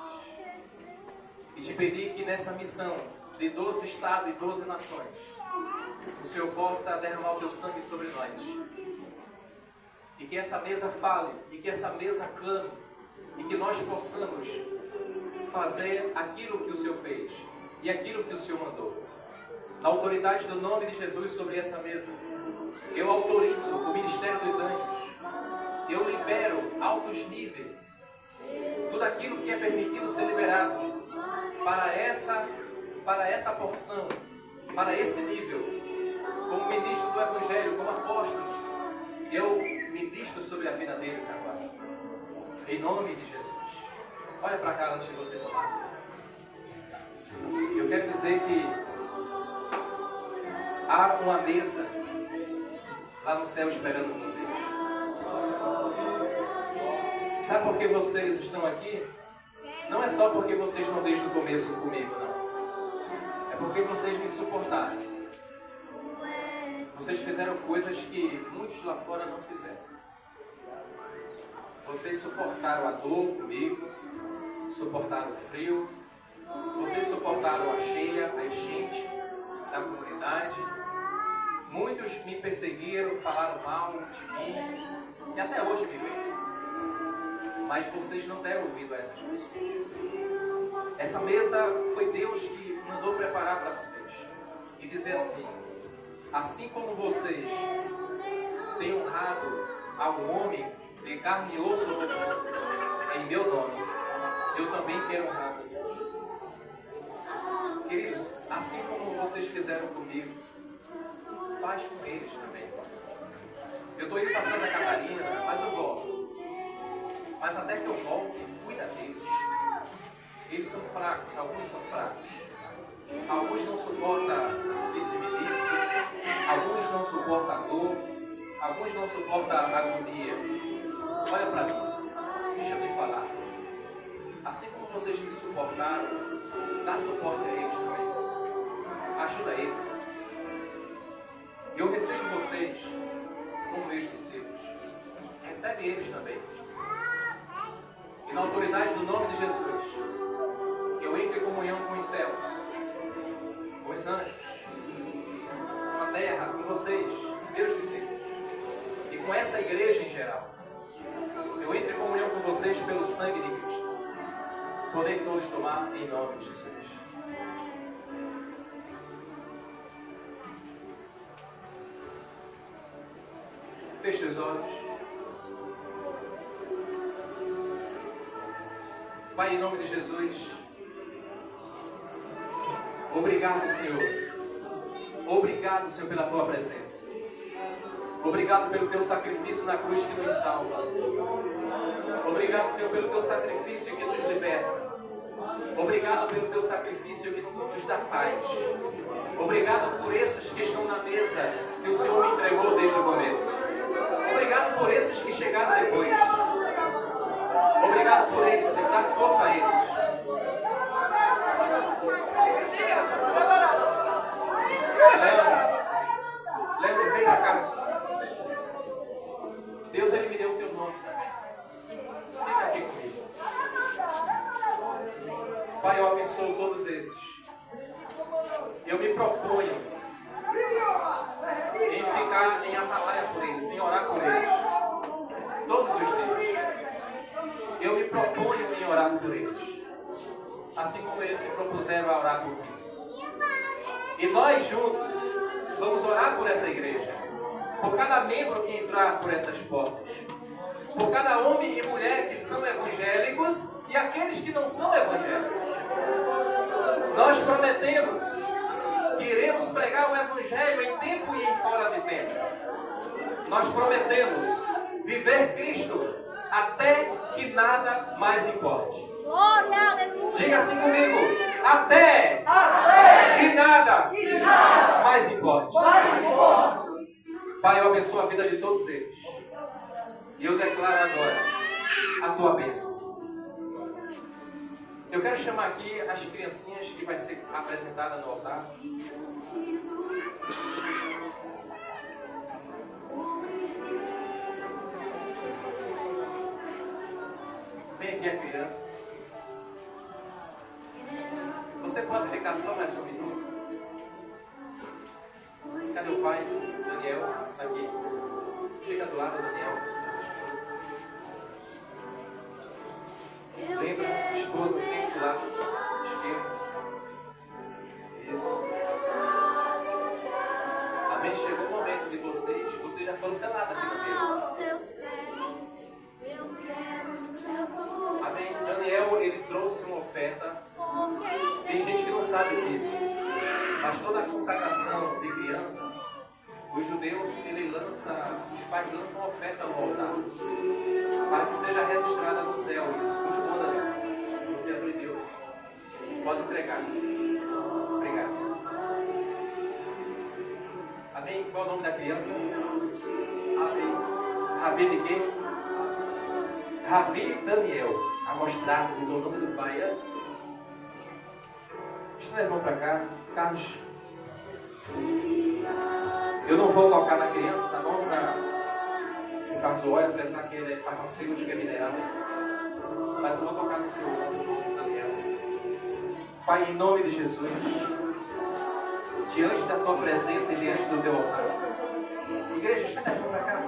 E te pedir que nessa missão de 12 estados e 12 nações, o Senhor possa derramar o teu sangue sobre nós. E que essa mesa fale, e que essa mesa clame, e que nós possamos fazer aquilo que o Senhor fez e aquilo que o Senhor mandou. Na autoridade do nome de Jesus sobre essa mesa, eu autorizo o ministério dos anjos. Eu libero altos níveis. Tudo aquilo que é permitido ser liberado para essa porção, para esse nível. Como ministro do Evangelho, como apóstolo, eu ministro sobre a vida deles agora. Em nome de Jesus. Olha para cá antes de você tomar. Eu quero dizer que há uma mesa lá no céu esperando vocês. Sabe por que vocês estão aqui? Não é só porque vocês estão desde o começo comigo, não. É porque vocês me suportaram. Vocês fizeram coisas que muitos lá fora não fizeram. Vocês suportaram a dor comigo, suportaram o frio, vocês suportaram a cheia, a enchente da comunidade. Muitos me perseguiram, falaram mal de mim e até hoje me veem. Mas vocês não deram ouvido a essas coisas. Essa mesa foi Deus que mandou preparar para vocês. E dizer assim como vocês têm honrado ao homem de carne e osso sobre vocês, em meu nome, eu também quero honrar vocês. Queridos, assim como vocês fizeram comigo, faz com eles também. Eu estou indo para Santa Catarina, mas eu volto. Mas até que eu volte, cuida deles. Eles são fracos, alguns são fracos. Alguns não suportam vice-milícia, alguns não suportam a dor, alguns não suportam a agonia. Olha para mim, deixa eu te falar. Assim como vocês me suportaram, dá suporte a eles também. Ajuda eles. Eu recebo vocês como meus discípulos. Recebe eles também. E na autoridade do nome de Jesus, eu entro em comunhão com os céus, com os anjos, com a terra, com vocês, meus discípulos, e com essa igreja em geral. Eu entro em comunhão com vocês pelo sangue de Cristo. Podem todos tomar em nome de Jesus. Feche os olhos. Pai, em nome de Jesus, obrigado, Senhor. Obrigado, Senhor, pela Tua presença. Obrigado pelo Teu sacrifício na cruz que nos salva. Obrigado, Senhor, pelo Teu sacrifício que nos liberta. Obrigado pelo Teu sacrifício que nos dá paz. Obrigado por esses que estão na mesa que o Senhor me entregou desde o começo. Obrigado por esses que chegaram depois. Obrigado por eles, Senhor. Dá força a eles. Leandro, vem pra cá. Deus, Ele me deu o Teu nome também. Fica aqui comigo. Pai, eu abençoo todos esses. Eu me proponho em ficar em atalaia por eles, em orar por eles. Todos os dias. Eu me proponho em orar por eles, assim como eles se propuseram a orar por mim. E nós juntos vamos orar por essa igreja, por cada membro que entrar por essas portas, por cada homem e mulher que são evangélicos e aqueles que não são evangélicos. Nós prometemos que iremos pregar o evangelho em tempo e em fora de tempo. Nós prometemos viver Cristo até que nada mais importe. Glória, aleluia. Diga assim comigo: até que nada mais importe. Pai, eu abençoo a vida de todos eles. E eu declaro agora a Tua bênção. Eu quero chamar aqui as criancinhas que vai ser apresentada no altar. Vem aqui a criança. Você pode ficar só mais um minuto? Cadê o pai? Daniel, aqui. Fica do lado, Daniel. Lembra, esposa sempre do lado esquerdo. Isso. Amém? Chegou o momento de vocês já foram seladas aqui na mesa. Amém? Daniel, ele trouxe uma oferta. Tem gente que não sabe disso, mas toda a consagração de criança, os judeus, os pais lançam oferta no altar, para que seja registrada no céu isso. Muito bom, Daniel. Você aprendeu. Pode pregar. Obrigado. Amém? Qual é o nome da criança? Ravi de quê? Ravi Daniel. Amostrado do nome do Pai. Deixa o irmão para cá. Carlos. Eu não vou tocar na criança, tá bom? Para o Carlos olha, apesar que ele é farmacêutico, é mineral. Mas eu vou tocar no seu Daniel. Pai, em nome de Jesus, diante da tua presença e diante do teu altar. Igreja, está aqui para cá.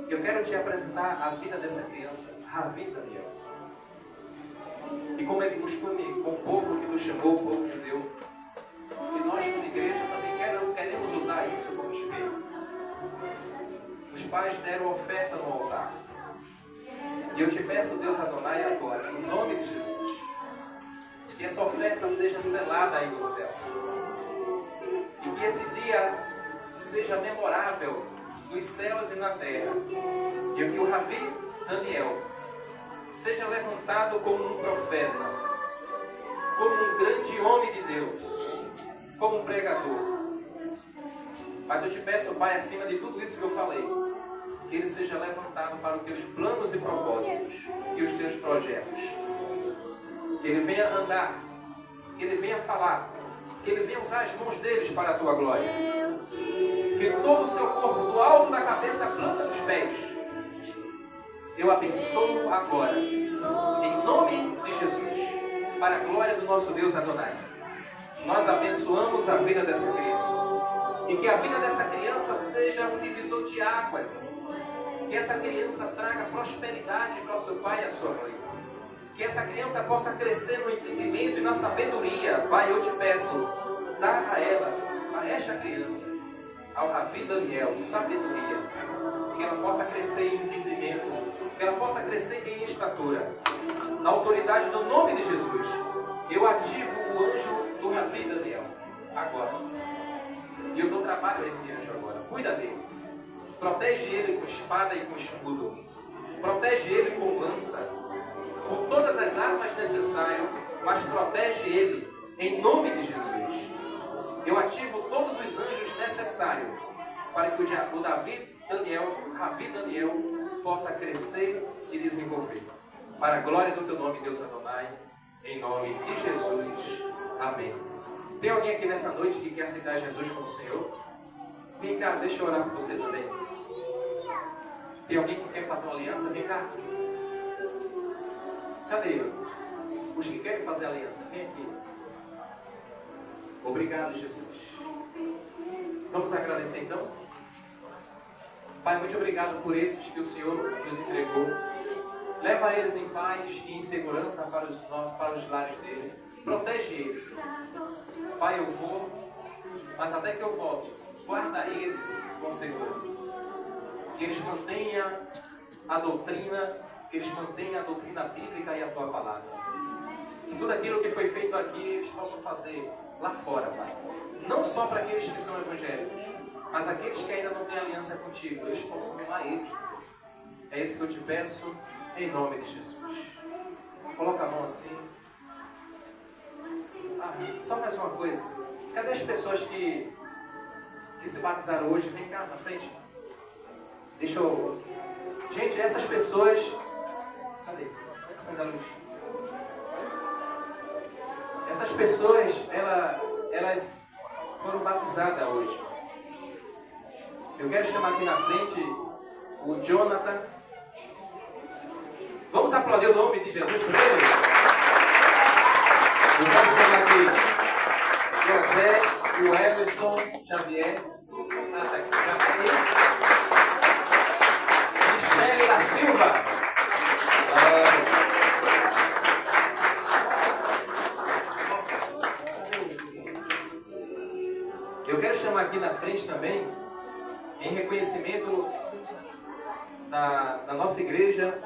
Eu quero te apresentar a vida dessa criança, Ravi Daniel. E como é de costume com o povo que nos chamou, o povo judeu, e nós como igreja também queremos usar isso como espelho. Os pais deram oferta no altar. E eu te peço, Deus Adonai, agora, em nome de Jesus, que essa oferta seja selada aí no céu. E que esse dia seja memorável nos céus e na terra. E que o Ravi Daniel seja levantado como um profeta, como um grande homem de Deus, como um pregador. Mas eu te peço, Pai, acima de tudo isso que eu falei, que ele seja levantado para os teus planos e propósitos e os teus projetos. Que ele venha andar, que ele venha falar, que ele venha usar as mãos deles para a tua glória. Que todo o seu corpo, do alto da cabeça à planta dos pés, eu abençoo agora, em nome de Jesus, para a glória do nosso Deus Adonai. Nós abençoamos a vida dessa criança. E que a vida dessa criança seja um divisor de águas. Que essa criança traga prosperidade para o seu pai e a sua mãe. Que essa criança possa crescer no entendimento e na sabedoria. Pai, eu te peço, dá a ela, a esta criança, ao Ravi Daniel, sabedoria. Que ela possa crescer em entendimento. Que ela possa crescer em estatura. Na autoridade do nome de Jesus, eu ativo o anjo do Ravi Daniel. Agora. E eu dou trabalho a esse anjo agora. Cuida dele. Protege ele com espada e com escudo. Protege ele com lança. Com todas as armas necessárias. Mas protege ele em nome de Jesus. Eu ativo todos os anjos necessários para que o Ravi Daniel possa crescer e desenvolver. Para a glória do teu nome, Deus Adonai. Em nome de Jesus. Amém. Tem alguém aqui nessa noite que quer aceitar Jesus como Senhor? Vem cá, deixa eu orar por você também. Tem alguém que quer fazer uma aliança? Vem cá. Cadê? Os que querem fazer aliança, vem aqui. Obrigado, Jesus. Vamos agradecer então? Pai, muito obrigado por esses que o Senhor nos entregou. Leva eles em paz e em segurança para os lares dele. Protege eles. Pai, eu vou, mas até que eu volto, guarda eles com segurança. Que eles mantenham a doutrina, bíblica e a tua palavra. Que tudo aquilo que foi feito aqui eles possam fazer lá fora, Pai. Não só para aqueles que são evangélicos, mas aqueles que ainda não têm aliança contigo, eles possam amar eles. É isso que eu te peço, em nome de Jesus. Coloca a mão assim. Só mais uma coisa. Cadê as pessoas que se batizaram hoje? Vem cá na frente. Deixa eu... Gente, essas pessoas... Cadê? Acenda a luz. Essas pessoas, elas foram batizadas hoje. Eu quero chamar aqui na frente o Jonathan. Vamos aplaudir o nome de Jesus por ele? Eu quero chamar aqui José, o Emerson, Xavier. Tá aqui, Xavier. Michele da Silva. Eu quero chamar aqui na frente também, em reconhecimento da nossa igreja,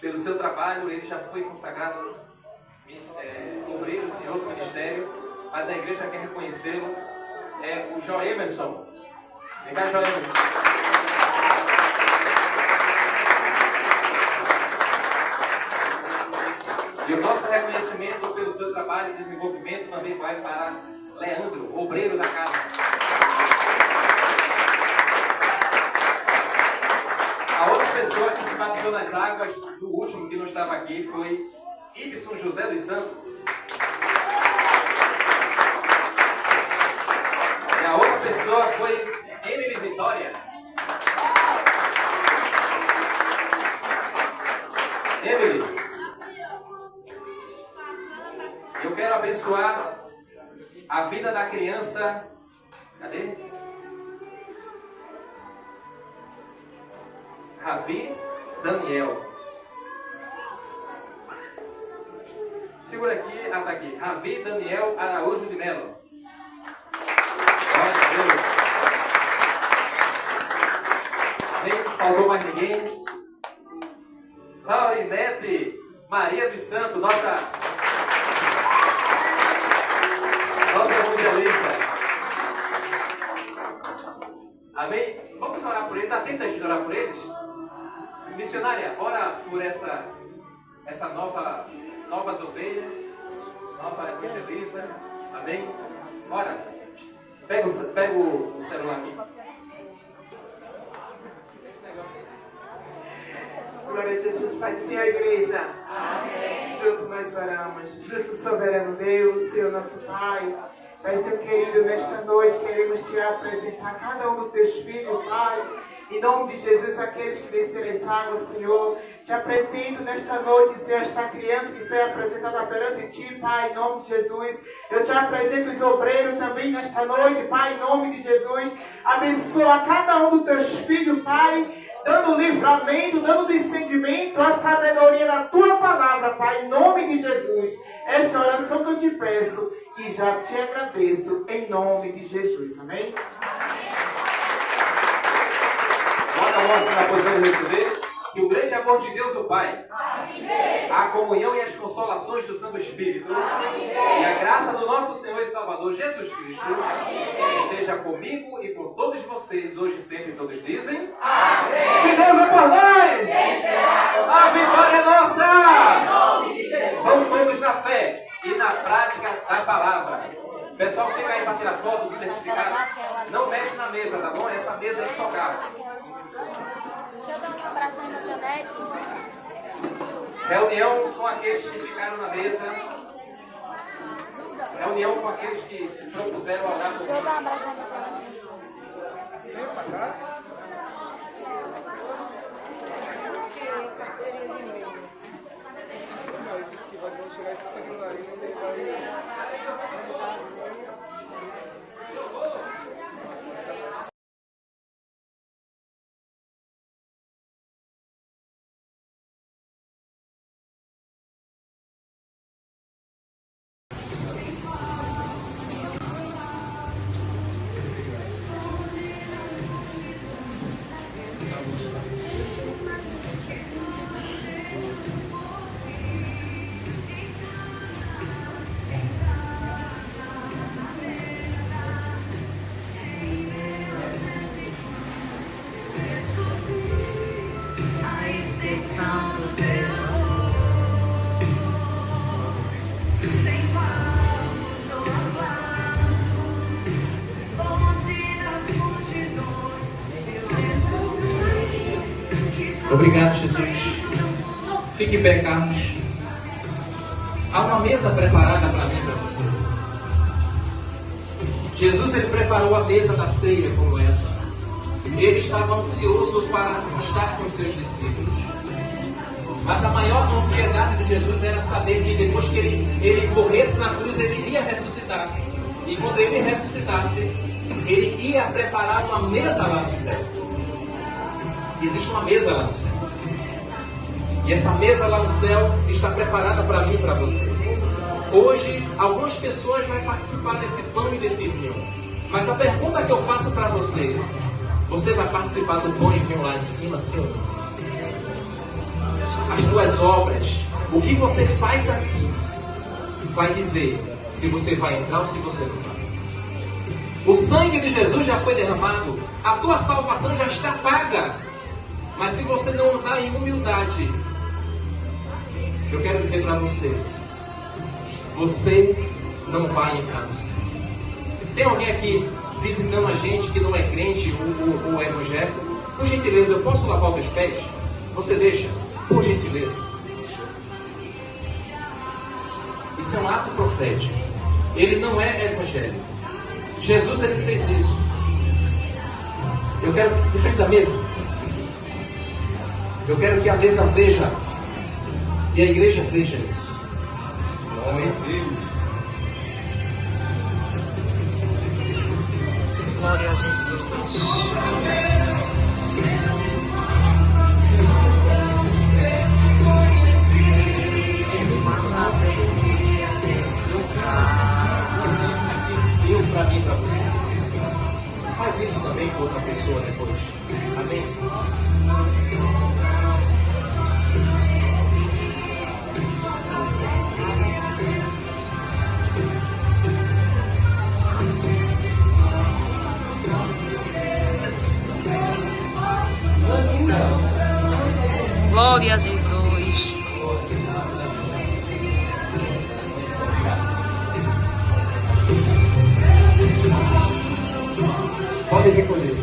pelo seu trabalho. Ele já foi consagrado obreiros em outro ministério, mas a igreja quer reconhecê-lo. É o João Emerson. Vem cá, João Emerson. E o nosso reconhecimento pelo seu trabalho e desenvolvimento também vai para Leandro, obreiro da casa. pessoa que se batizou nas águas do último que não estava aqui foi Ibson José dos Santos. E a outra pessoa foi Emily Vitória. Emily, eu quero abençoar a vida da criança. Cadê? Ravi Daniel. Segura aqui, tá aqui. Ravi Daniel Araújo de Melo. Glória a Deus. Nem faltou mais ninguém. Laurinete Maria dos Santos, nossa evangelista. Amém? Vamos orar por eles. Dá tempo da gente orar por eles? Missionária, ora por essa novas ovelhas, nova evangelista. Amém? Ora. Pega o celular aqui. Glória a Jesus, Pai do Senhor, igreja. Amém. Juntos nós oramos. Justo soberano Deus, Senhor nosso Pai. Pai, Senhor querido, nesta noite queremos te apresentar cada um dos teus filhos, Pai. Em nome de Jesus, aqueles que desceram as águas, Senhor, te apresento nesta noite, Senhor, esta criança que foi apresentada perante ti, Pai, em nome de Jesus. Eu te apresento os obreiros também nesta noite, Pai, em nome de Jesus. Abençoa cada um dos teus filhos, Pai, dando livramento, dando discernimento, a sabedoria da tua palavra, Pai, em nome de Jesus. Esta oração que eu te peço e já te agradeço, em nome de Jesus. Amém? Bota a mão assim na posição de receber. Que o grande amor de Deus, o Pai, a comunhão e as consolações do Santo Espírito e a graça do nosso Senhor e Salvador Jesus Cristo esteja comigo e com todos vocês, hoje e sempre. Todos dizem amém. Se Deus é por nós, a vitória é nossa. Vamos todos na fé e na prática da palavra. Pessoal, fica aí para tirar foto do certificado. Não mexe na mesa, tá bom? Essa mesa é intocável. Deixa eu dar um abraço na Janete. Reunião com aqueles que ficaram na mesa. Reunião com aqueles que se propuseram a orar por Deixa eu dar um abraço na Janete. Obrigado, Jesus. Fique em pé, Carlos. Há uma mesa preparada para mim e para você. Jesus, ele preparou a mesa da ceia como essa. Ele estava ansioso para estar com os seus discípulos. Mas a maior ansiedade de Jesus era saber que depois que ele morresse na cruz, ele iria ressuscitar. E quando ele ressuscitasse, ele ia preparar uma mesa lá no céu. Existe uma mesa lá no céu. E essa mesa lá no céu está preparada para mim e para você. Hoje, algumas pessoas vão participar desse pão e desse vinho. Mas a pergunta que eu faço para você: você vai participar do pão e vinho lá em cima, sim ou não? As tuas obras, o que você faz aqui, vai dizer se você vai entrar ou se você não vai. O sangue de Jesus já foi derramado. A tua salvação já está paga. Mas se você não andar em humildade, eu quero dizer para você: você não vai entrar no céu. Tem alguém aqui visitando a gente que não é crente, o evangélico? Por gentileza, eu posso lavar os teus pés? Você deixa, por gentileza. Isso é um ato profético. Ele não é evangélico. Jesus, ele fez isso. Eu quero, de frente da mesa, eu quero que a mesa veja e a igreja veja isso. Amém? Glória a Jesus. Deu para mim e para você. Faz isso também com outra pessoa depois. Amém? Glória a Jesus. Podem recolher.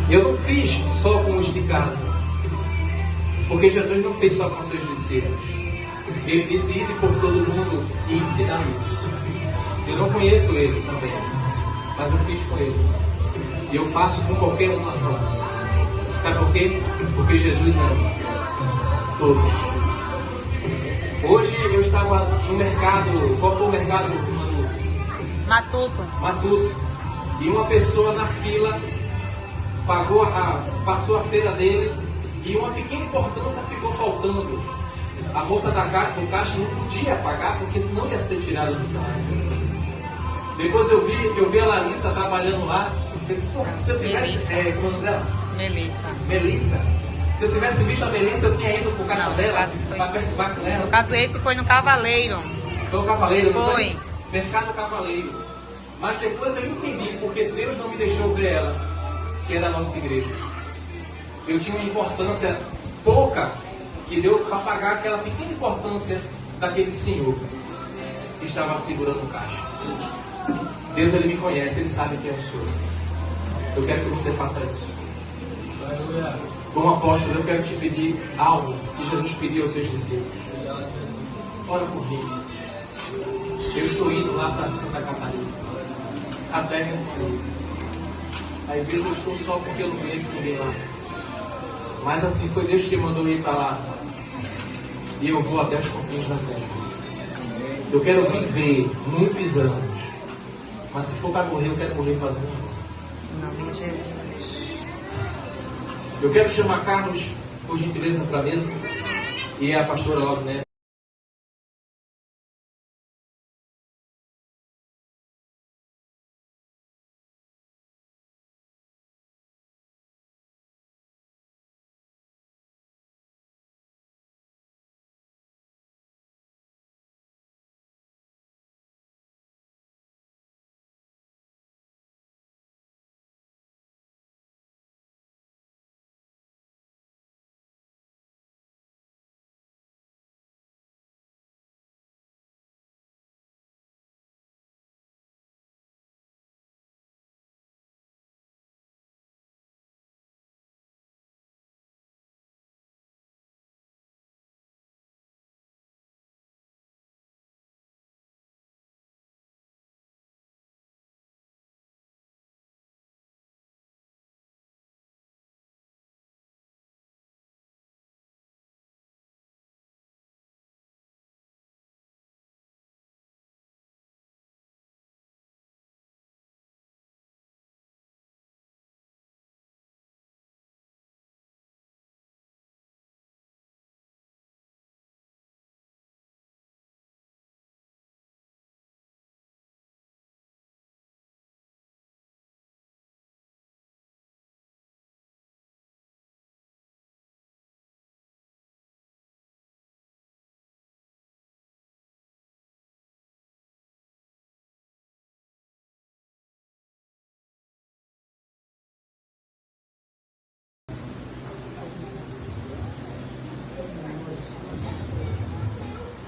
Eu não fiz só com os de casa, porque Jesus não fez só com seus discípulos. Ele disse: ide por todo mundo e ensinar isso. Eu não conheço ele também, mas eu fiz com ele. E eu faço com qualquer um agora. Sabe por quê? Porque Jesus ama todos. Hoje eu estava no mercado. Qual foi o mercado? Matuto. E uma pessoa na fila passou a feira dele e uma pequena importância ficou faltando. A moça do caixa não podia pagar porque senão ia ser tirada do salário. Depois eu vi a Larissa trabalhando lá. Eu disse: pô, se eu tivesse. Como é o nome dela? Melissa. Se eu tivesse visto a Melissa, eu tinha ido pro caixa dela para perturbar com ela. No caso, esse foi no Cavaleiro. Foi o Cavaleiro? Foi. Mercado Cavaleiro. Mas depois eu entendi porque Deus não me deixou ver ela, que é da nossa igreja. Eu tinha uma importância pouca que deu para pagar aquela pequena importância daquele senhor que estava segurando o caixa. Deus, ele me conhece, ele sabe quem eu sou. Eu quero que você faça isso. Como apóstolo, eu quero te pedir algo que Jesus pediu aos seus discípulos. Ora por mim. Eu estou indo lá para Santa Catarina. A terra é fria. Às vezes eu estou só porque eu não conheço ninguém lá. Mas assim, foi Deus que mandou eu ir para lá. E eu vou até os confins da terra. Eu quero viver muitos anos. Mas se for para morrer, eu quero morrer fazendo isso. Eu quero chamar Carlos, por gentileza, para a mesa. E a pastora Laura Neto.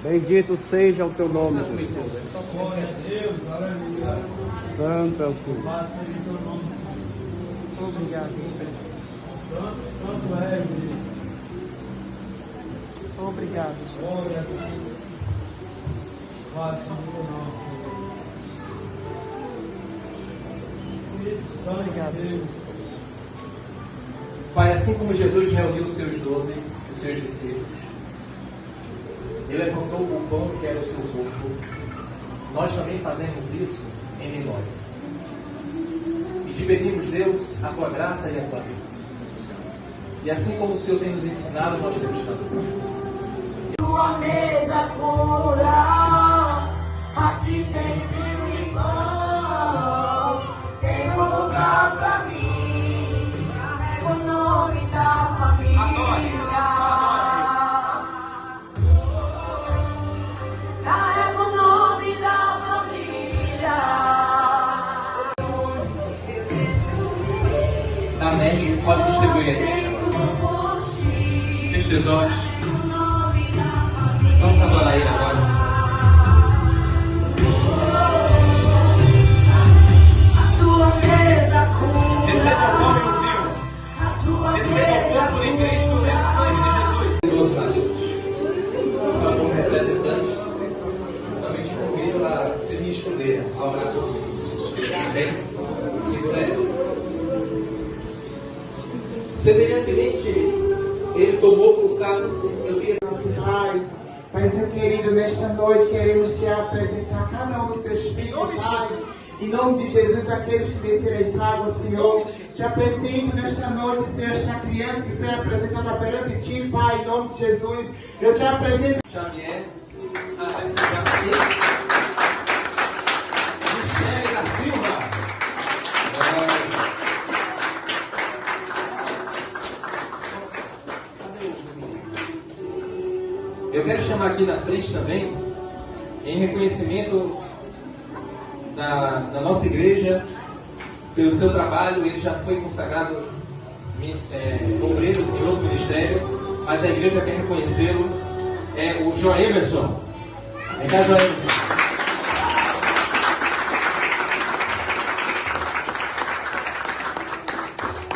Bendito seja o teu nome, Jesus. Glória a Deus, aleluia. Santo é o Senhor. Obrigado. Santo é, Obrigado, Senhor. Obrigado. Pai, assim como Jesus reuniu os seus 12, os seus discípulos, Ele levantou o pão que era o seu corpo, nós também fazemos isso em memória. E te pedimos, Deus, a tua graça e a tua bênção. E assim como o Senhor tem nos ensinado, nós temos fazer. Tua mesa pura, aqui tem vinho e pão, tem um lugar pra mim, o nome da família. Carrega o nome da família. Amém. Pode distribuir a igreja. Feche os olhos. Vamos adorar Ele agora. A tua mesa pura. Receba o pão e o vinho. Receba o corpo de Cristo e o sangue de Jesus. Duas nações. São como representantes. Também te convido a ser minha escudeira, a orar por mim. Amém? Segura ela. Semelhantemente, Ele tomou o cálice. Eu queria. Nosso Pai, Pai Senhor querido, nesta noite queremos te apresentar cada um dos teus filhos, Pai. Em nome de Jesus, aqueles que desceram as águas, Senhor. Te apresento nesta noite, Senhor, esta criança que foi apresentada perante ti, Pai, em nome de Jesus. Eu te apresento. Xavier, Michele da Silva. Eu quero chamar aqui na frente também, em reconhecimento da nossa igreja, pelo seu trabalho. Ele já foi consagrado obreiros em outro ministério, mas a igreja quer reconhecê-lo. É o Joemerson. Vem cá, Joemerson.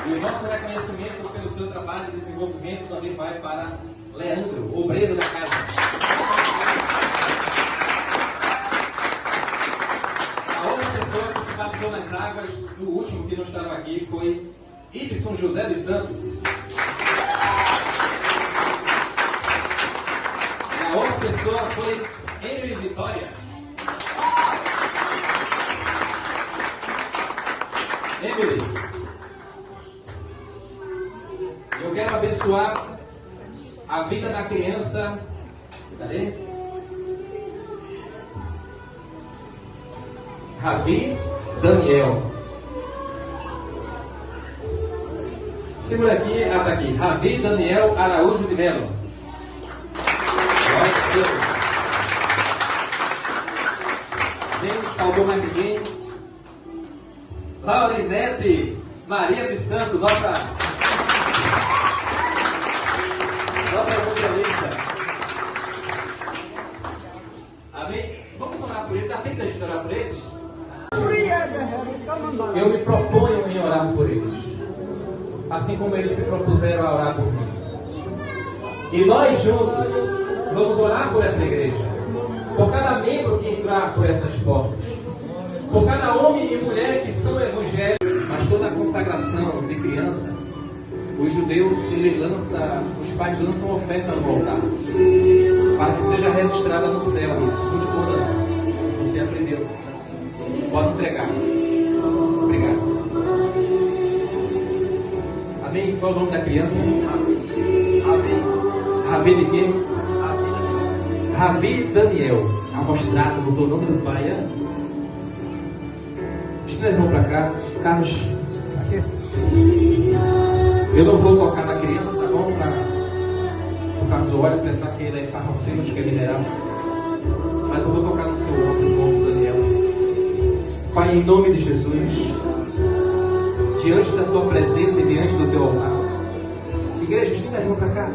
E o nosso reconhecimento pelo seu trabalho e desenvolvimento também vai para Leandro, obreiro da casa. A outra pessoa que se batizou nas águas do último que não estava aqui foi Ibson José dos Santos. A outra pessoa foi Emily Vitória. Emily, eu quero abençoar a vida da criança. Cadê? Ravi Daniel. Segura aqui, tá aqui. Ravi Daniel Araújo de Melo. Glória a Deus. Nem faltou mais ninguém. Laurinete Maria de Santo, nossa evangelista. Amém? Vamos orar por eles. Dá tempo da gente orar por eles? Eu me proponho em orar por eles, assim como eles se propuseram a orar por mim. E nós juntos vamos orar por essa igreja, por cada membro que entrar por essas portas, por cada homem e mulher que são evangélicos. Mas toda a consagração de criança, os judeus, os pais lançam oferta no altar, para que seja registrada no céu isso. Não esconda não. Você aprendeu. Pode entregar. Obrigado. Amém? Qual é o nome da criança? Ravi de quê? Ravi Daniel. Amostrado, botou o nome do pai. Estenda a mão para cá. Carlos, aqui. Eu não vou tocar na criança, tá bom? Por causa do óleo, pensar que ele é farmacêutico, que é mineral. Mas eu vou tocar no seu ombro, no nome do Daniel. Pai, em nome de Jesus, diante da tua presença e diante do teu altar, igreja, estenda a mão para cá.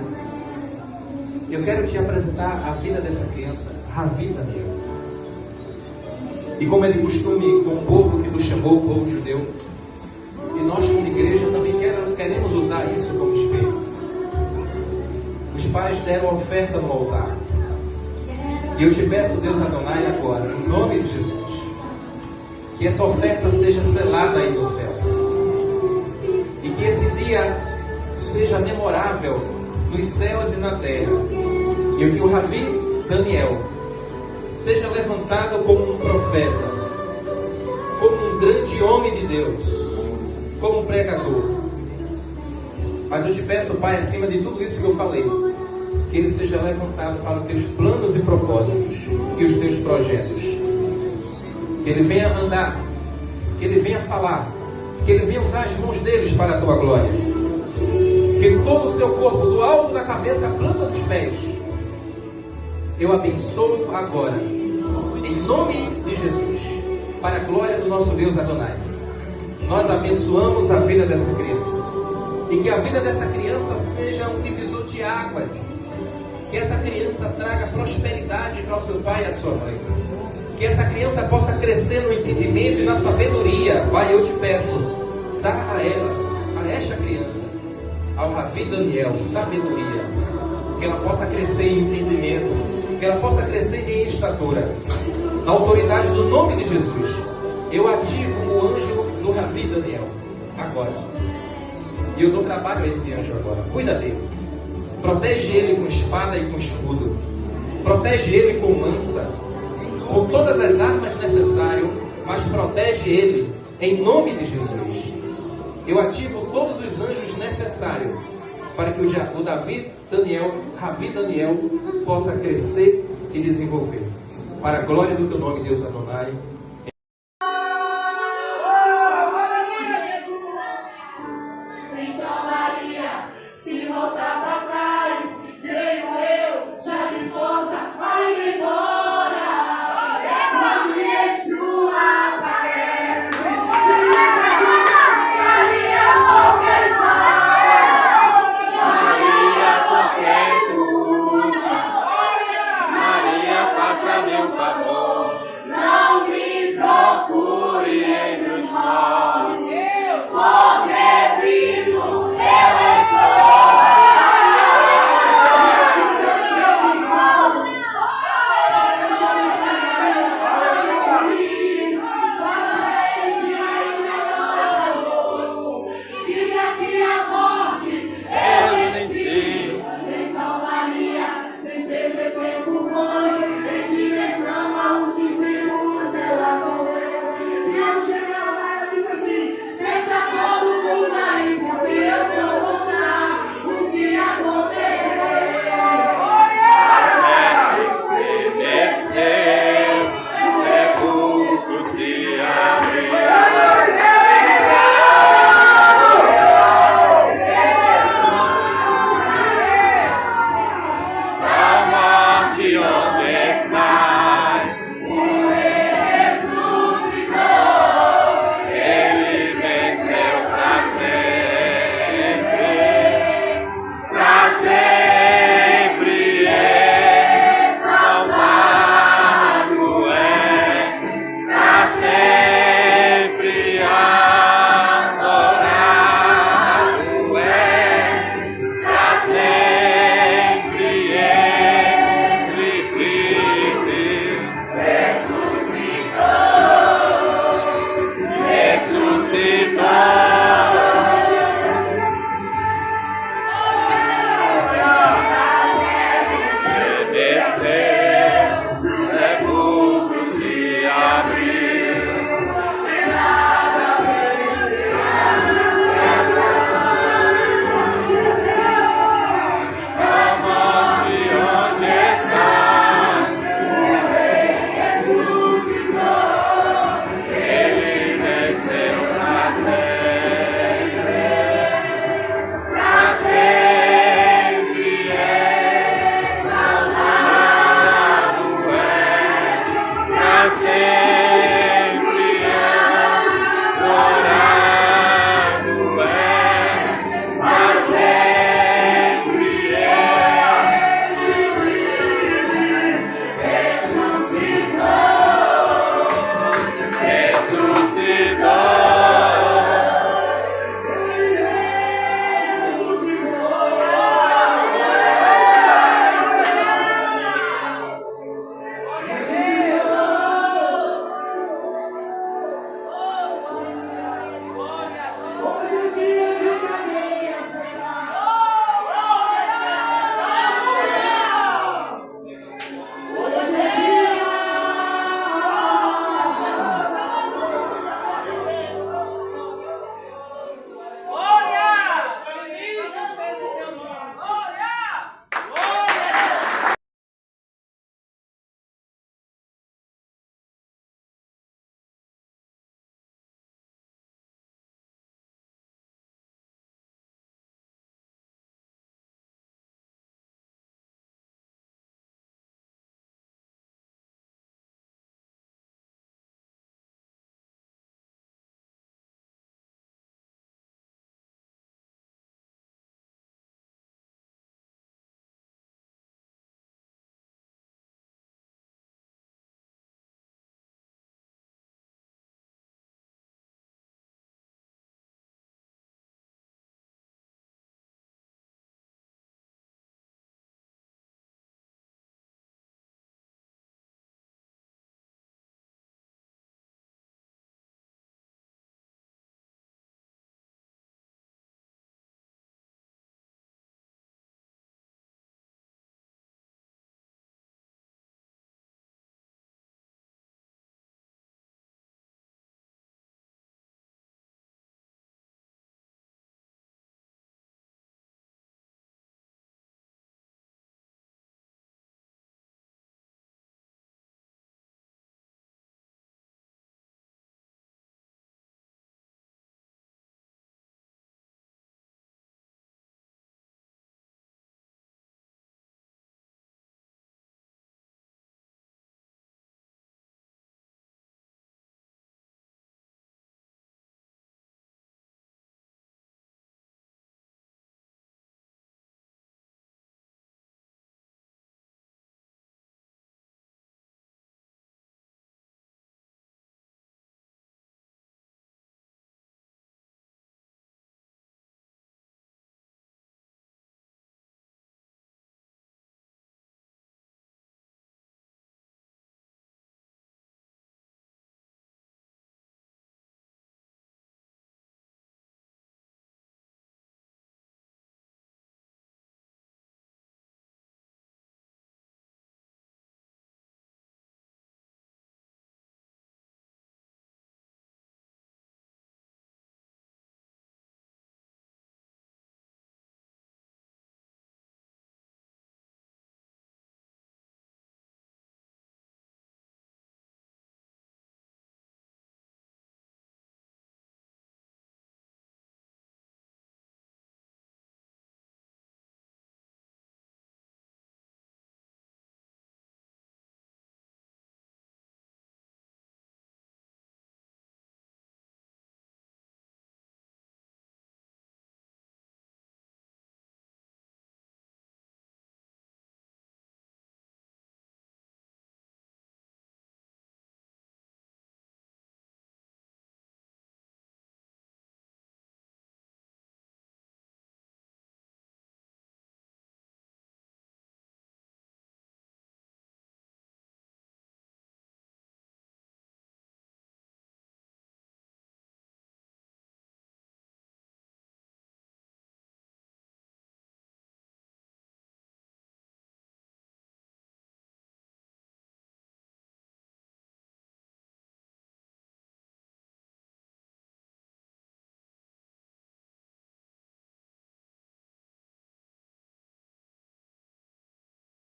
Eu quero te apresentar a vida dessa criança, Ravi Daniel. E como é de costume com o povo que nos chamou, o povo judeu, e nós como igreja também queremos usar isso como espelho. Os pais deram oferta no altar. E eu te peço, Deus Adonai, agora, em nome de Jesus, que essa oferta seja selada aí no céu. E que esse dia seja memorável nos céus e na terra. E que o Ravi Daniel seja levantado como um profeta, como um grande homem de Deus, como um pregador. Mas eu te peço, Pai, acima de tudo isso que eu falei, que ele seja levantado para os teus planos e propósitos e os teus projetos. Que ele venha andar, que ele venha falar, que ele venha usar as mãos deles para a tua glória. Que todo o seu corpo, do alto da cabeça à planta dos pés, eu abençoo agora, em nome de Jesus, para a glória do nosso Deus Adonai. Nós abençoamos a vida dessa criança. E que a vida dessa criança seja um divisor de águas. Que essa criança traga prosperidade para o seu pai e a sua mãe. Que essa criança possa crescer no entendimento e na sabedoria. Pai, eu te peço, dá a ela, a esta criança, ao Ravi Daniel, sabedoria. Que ela possa crescer em entendimento. Que ela possa crescer em estatura. Na autoridade do nome de Jesus, eu ativo o anjo do Ravi Daniel. Agora. E eu dou trabalho a esse anjo agora. Cuida dele. Protege ele com espada e com escudo. Protege ele com lança. Com todas as armas necessárias. Mas protege ele em nome de Jesus. Eu ativo todos os anjos necessários para que o Ravi Daniel possa crescer e desenvolver. Para a glória do teu nome, Deus Adonai.